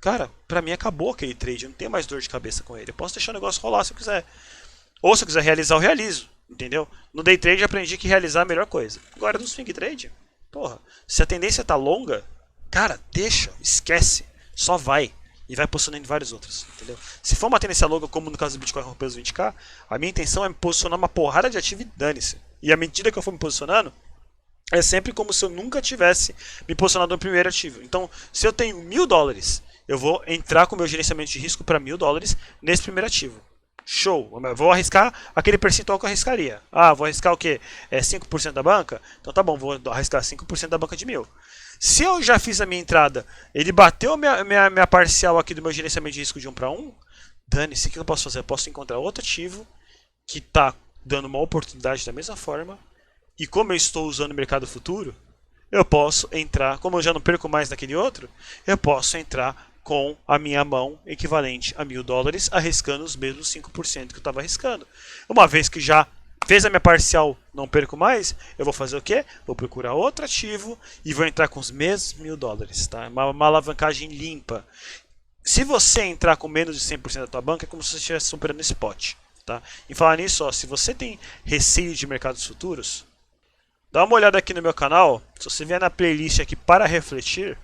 cara, pra mim acabou aquele trade. Eu não tenho mais dor de cabeça com ele. Eu posso deixar o negócio rolar se eu quiser. Ou se eu quiser realizar, eu realizo. Entendeu? No day trade eu aprendi que realizar é a melhor coisa. Agora no swing trade, porra, se a tendência tá longa, cara, deixa, esquece. Só vai. E vai posicionando em vários outros. Entendeu? Se for uma tendência longa, como no caso do Bitcoin romper os 20k, a minha intenção é me posicionar uma porrada de ativo e dane-se. E à medida que eu for me posicionando, é sempre como se eu nunca tivesse me posicionado no primeiro ativo. Então, se eu tenho 1.000 dólares, eu vou entrar com o meu gerenciamento de risco para 1.000 dólares nesse primeiro ativo. Show! Eu vou arriscar aquele percentual que eu arriscaria. Ah, vou arriscar o quê? 5% da banca? Então tá bom, vou arriscar 5% da banca de 1.000. Se eu já fiz a minha entrada, ele bateu minha parcial aqui do meu gerenciamento de risco de 1 para 1, dane-se, o que eu posso fazer? Eu posso encontrar outro ativo que está dando uma oportunidade da mesma forma. E como eu estou usando o mercado futuro, eu posso entrar, como eu já não perco mais naquele outro, eu posso entrar com a minha mão equivalente a 1.000 dólares, arriscando os mesmos 5% que eu estava arriscando. Uma vez que já fez a minha parcial, não perco mais, eu vou fazer o quê? Vou procurar outro ativo e vou entrar com os mesmos 1.000 dólares. Tá? Uma alavancagem limpa. Se você entrar com menos de 100% da tua banca, é como se você estivesse superando spot. Tá? E falar nisso, ó, se você tem receio de mercados futuros, dá uma olhada aqui no meu canal. Se você vier na playlist aqui para refletir,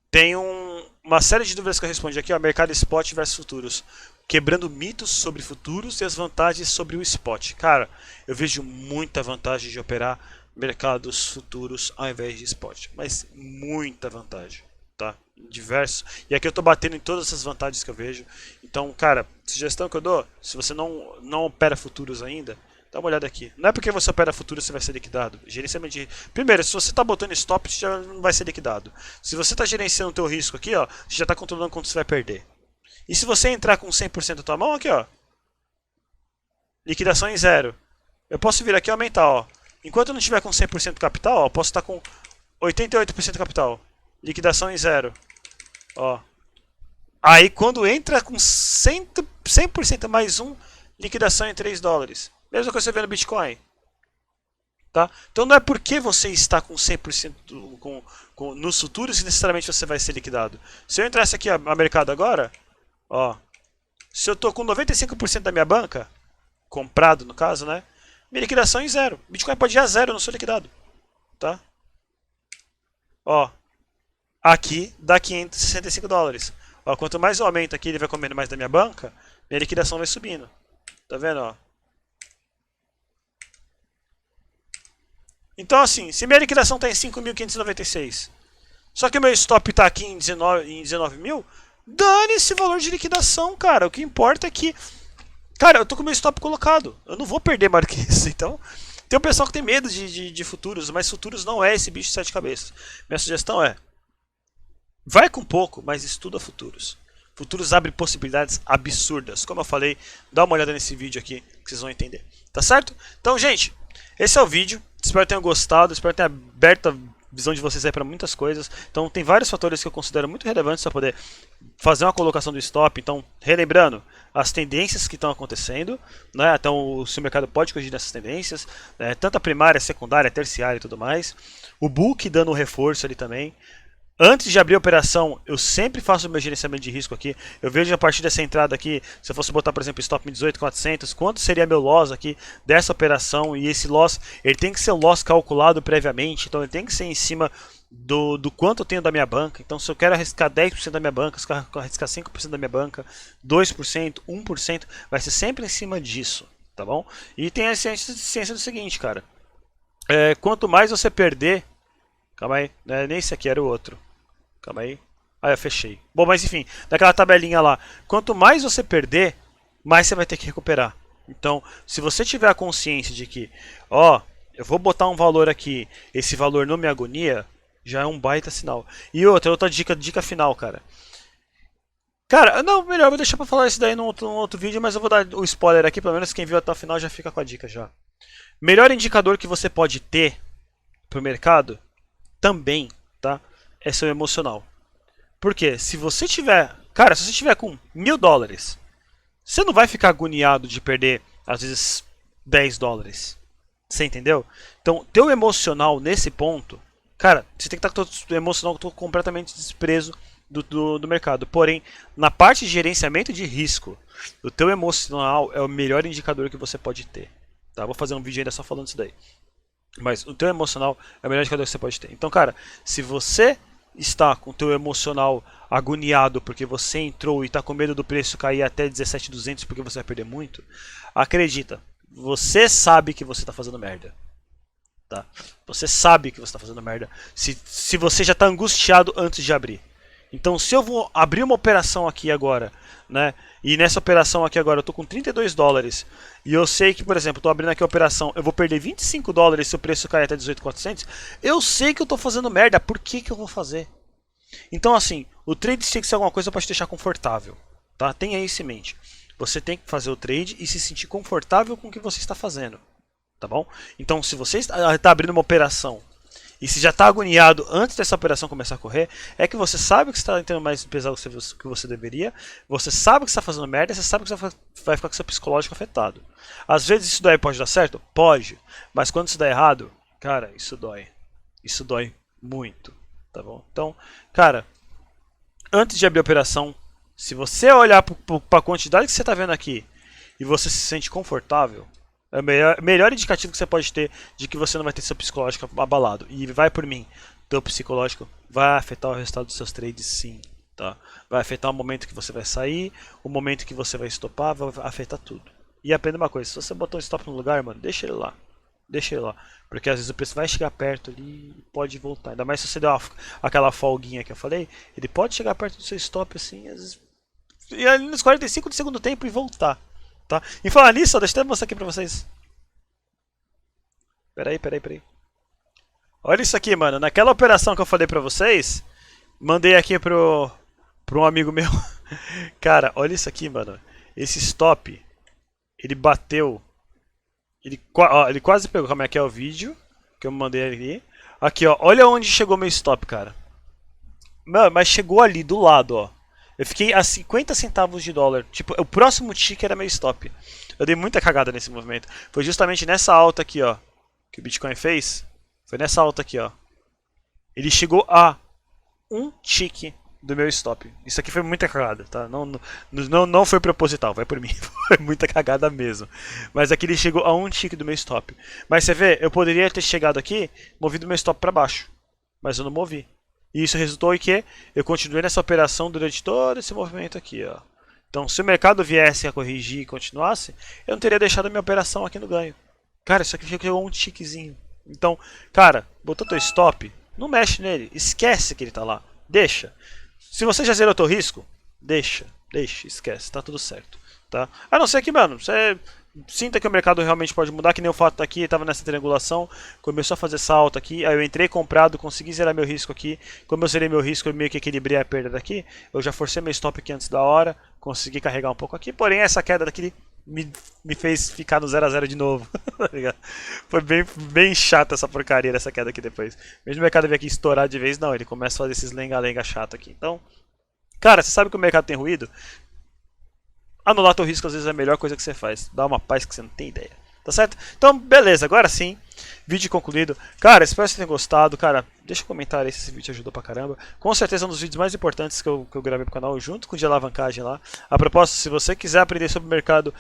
tem uma série de dúvidas que eu respondi aqui, ó, mercado spot versus futuros. quebrando mitos sobre futuros e as vantagens sobre o spot. Cara, eu vejo muita vantagem de operar mercados futuros ao invés de spot, mas muita vantagem, tá? Diversos. E aqui eu tô batendo em todas essas vantagens que eu vejo. Então, cara, sugestão que eu dou, se você não opera futuros ainda, dá uma olhada aqui. Não é porque você opera futuros que você vai ser liquidado. Gerenciamento de... Primeiro, se você está botando stop, você já não vai ser liquidado. Se você está gerenciando o teu risco aqui, ó, você já está controlando quanto você vai perder. E se você entrar com 100% da tua mão, aqui, ó, liquidação em zero. Eu posso vir aqui e aumentar, ó. Enquanto eu não tiver com 100% do capital, ó, eu posso estar com 88% do capital. Liquidação em zero. Ó. Aí quando entra com 100% mais um, liquidação em 3 dólares. Mesma coisa que você vê no Bitcoin. Tá? Então não é porque você está com 100% nos futuros que necessariamente você vai ser liquidado. Se eu entrasse aqui a mercado agora, ó, se eu estou com 95% da minha banca, comprado no caso, né? Minha liquidação em zero. Bitcoin pode ir a zero, eu não sou liquidado. Tá? Ó, aqui dá 565 dólares. Ó, quanto mais eu aumento aqui, ele vai comendo mais da minha banca, minha liquidação vai subindo. Tá vendo, ó? Então assim, se minha liquidação está em 5.596, só que o meu stop está aqui em 19 mil, dane esse valor de liquidação, cara. O que importa é que, cara, eu tô com o meu stop colocado. Eu não vou perder mais do que isso. Então, tem um pessoal que tem medo de futuros, mas futuros não é esse bicho de 7 cabeças. Minha sugestão é, vai com pouco, mas estuda futuros. Futuros abrem possibilidades absurdas. Como eu falei, dá uma olhada nesse vídeo aqui que vocês vão entender. Tá certo? Então, gente, esse é o vídeo. Espero que tenham gostado, espero que tenha aberto a visão de vocês aí para muitas coisas. Então tem vários fatores que eu considero muito relevantes para poder fazer uma colocação do stop. Então, relembrando as tendências que estão acontecendo, né? Então se o mercado pode corrigir nessas tendências, né? Tanto a primária, secundária, terciária e tudo mais. O book dando um reforço ali também. Antes de abrir a operação, eu sempre faço o meu gerenciamento de risco aqui. Eu vejo a partir dessa entrada aqui, se eu fosse botar, por exemplo, stop em 18.400, quanto seria meu loss aqui dessa operação. E esse loss, ele tem que ser um loss calculado previamente, então ele tem que ser em cima do quanto eu tenho da minha banca. Então se eu quero arriscar 10% da minha banca, se eu quero arriscar 5% da minha banca, 2%, 1%, vai ser sempre em cima disso, tá bom? E tem a ciência do seguinte, cara. Quanto mais você perder... Calma aí, nem esse aqui era o outro. Calma aí. Ah, eu fechei. Bom, mas enfim, daquela tabelinha lá. Quanto mais você perder, mais você vai ter que recuperar. Então, se você tiver a consciência de que, ó, eu vou botar um valor aqui, esse valor não me agonia, já é um baita sinal. E outra dica final, cara. Cara, não, melhor, eu vou deixar pra falar isso daí num outro vídeo, mas eu vou dar o spoiler aqui, pelo menos quem viu até o final já fica com a dica já. Melhor indicador que você pode ter pro mercado, também, tá? É seu emocional. Porque se você tiver... Cara, se você tiver com 1.000 dólares, você não vai ficar agoniado de perder, às vezes, 10 dólares. Você entendeu? Então, teu emocional nesse ponto... Cara, você tem que estar com o emocional completamente desprezo do mercado. Porém, na parte de gerenciamento de risco, o teu emocional é o melhor indicador que você pode ter. Tá? Vou fazer um vídeo ainda só falando isso daí. Mas o teu emocional é o melhor indicador que você pode ter. Então, cara, se você está com o teu emocional agoniado porque você entrou e está com medo do preço cair até 17.200 porque você vai perder muito, acredita, você sabe que você está fazendo merda. Tá? Você sabe que você está fazendo merda se você já está angustiado antes de abrir. Então, se eu vou abrir uma operação aqui agora, né? E nessa operação aqui agora eu tô com 32 dólares e eu sei que, por exemplo, eu tô abrindo aqui a operação, eu vou perder 25 dólares se o preço cair até 18.400, eu sei que eu tô fazendo merda, por que que eu vou fazer? Então, assim, o trade tem que ser alguma coisa para te deixar confortável, tá? Tenha isso em mente. Você tem que fazer o trade e se sentir confortável com o que você está fazendo, tá bom? Então, se você está abrindo uma operação e se já está agoniado antes dessa operação começar a correr, é que você sabe que você está entrando mais pesado que você deveria, você sabe que está fazendo merda, você sabe que você vai ficar com seu psicológico afetado. Às vezes isso daí pode dar certo? Pode. Mas quando isso dá errado, cara, isso dói. Isso dói muito, tá bom? Então, cara, antes de abrir a operação, se você olhar para a quantidade que você está vendo aqui e você se sente confortável, é o melhor indicativo que você pode ter de que você não vai ter seu psicológico abalado. E vai por mim, teu psicológico vai afetar o resultado dos seus trades, sim. Tá? Vai afetar o momento que você vai sair, o momento que você vai estopar, vai afetar tudo. E aprenda uma coisa, se você botou um stop no lugar, mano, deixa ele lá. Deixa ele lá. Porque às vezes o preço vai chegar perto ali e pode voltar. Ainda mais se você deu aquela folguinha que eu falei, ele pode chegar perto do seu stop assim, às vezes, e ali nos 45 do segundo tempo e voltar. Tá? E falar nisso, ó, deixa eu até mostrar aqui pra vocês. Peraí. Olha isso aqui, mano. Naquela operação que eu falei pra vocês, mandei aqui pro um amigo meu. Cara, olha isso aqui, mano. Esse stop, ele bateu. Ele quase pegou. Como é que é o vídeo que eu mandei ali? Aqui, ó. Olha onde chegou meu stop, cara. Mano, mas chegou ali do lado, ó. Eu fiquei a 50 centavos de dólar. Tipo, o próximo tick era meu stop. Eu dei muita cagada nesse movimento. Foi justamente nessa alta aqui, ó, que o Bitcoin fez. Foi nessa alta aqui, ó. Ele chegou a um tick do meu stop. Isso aqui foi muita cagada, tá? Não foi proposital, vai por mim. Foi muita cagada mesmo. Mas aqui ele chegou a um tick do meu stop. Mas você vê, eu poderia ter chegado aqui, movido meu stop para baixo. Mas eu não movi. E isso resultou em que eu continuei nessa operação durante todo esse movimento aqui, ó. Então, se o mercado viesse a corrigir e continuasse, eu não teria deixado a minha operação aqui no ganho. Cara, isso aqui chegou a um tickzinho. Então, cara, botou teu stop, não mexe nele, esquece que ele tá lá. Deixa. Se você já zerou teu risco, deixa, esquece, tá tudo certo, tá? A não ser que, mano, você sinta que o mercado realmente pode mudar, que nem o fato aqui, tava nessa triangulação, começou a fazer salto aqui, aí eu entrei comprado, consegui zerar meu risco aqui, como eu zerei meu risco, eu meio que equilibrei a perda daqui, eu já forcei meu stop aqui antes da hora, consegui carregar um pouco aqui, porém essa queda daqui me fez ficar no 0 a 0 de novo. Foi bem chata essa porcaria dessa queda aqui depois. Mesmo o mercado vir aqui estourar de vez, não, ele começa a fazer esses lenga-lenga chato aqui. Então, cara, você sabe que o mercado tem ruído? Anular teu risco às vezes é a melhor coisa que você faz. Dá uma paz que você não tem ideia. Tá certo? Então, beleza, agora sim. Vídeo concluído. Cara, espero que você tenha gostado. Cara, deixa um comentário aí se esse vídeo ajudou pra caramba. Com certeza é um dos vídeos mais importantes que eu gravei pro canal, junto com o de alavancagem lá. A propósito, se você quiser aprender sobre o mercado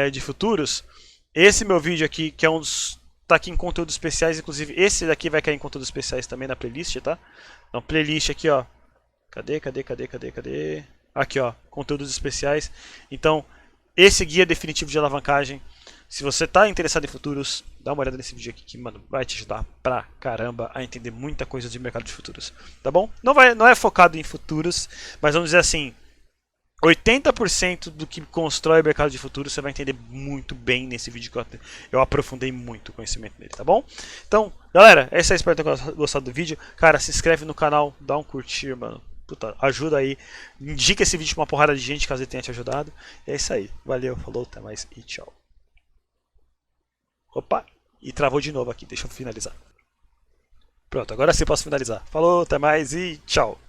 de futuros, esse meu vídeo aqui, que é um dos... tá aqui em conteúdos especiais, inclusive esse daqui vai cair em conteúdos especiais também na playlist, tá? Então, playlist aqui, ó. Cadê? Aqui, ó, conteúdos especiais. Então, esse guia definitivo de alavancagem, se você está interessado em futuros, dá uma olhada nesse vídeo aqui que, mano, vai te ajudar pra caramba a entender muita coisa de mercado de futuros, tá bom? Não é focado em futuros, mas vamos dizer assim, 80% do que constrói o mercado de futuros você vai entender muito bem nesse vídeo que eu aprofundei muito o conhecimento dele, tá bom? Então, galera, é isso aí, espero ter gostado do vídeo. Cara, se inscreve no canal, dá um curtir, mano. Puta, ajuda aí, indica esse vídeo pra uma porrada de gente caso ele tenha te ajudado. E é isso aí, valeu, falou, até mais e tchau. Opa, e travou de novo aqui, deixa eu finalizar. Pronto, agora sim posso finalizar. Falou, até mais e tchau.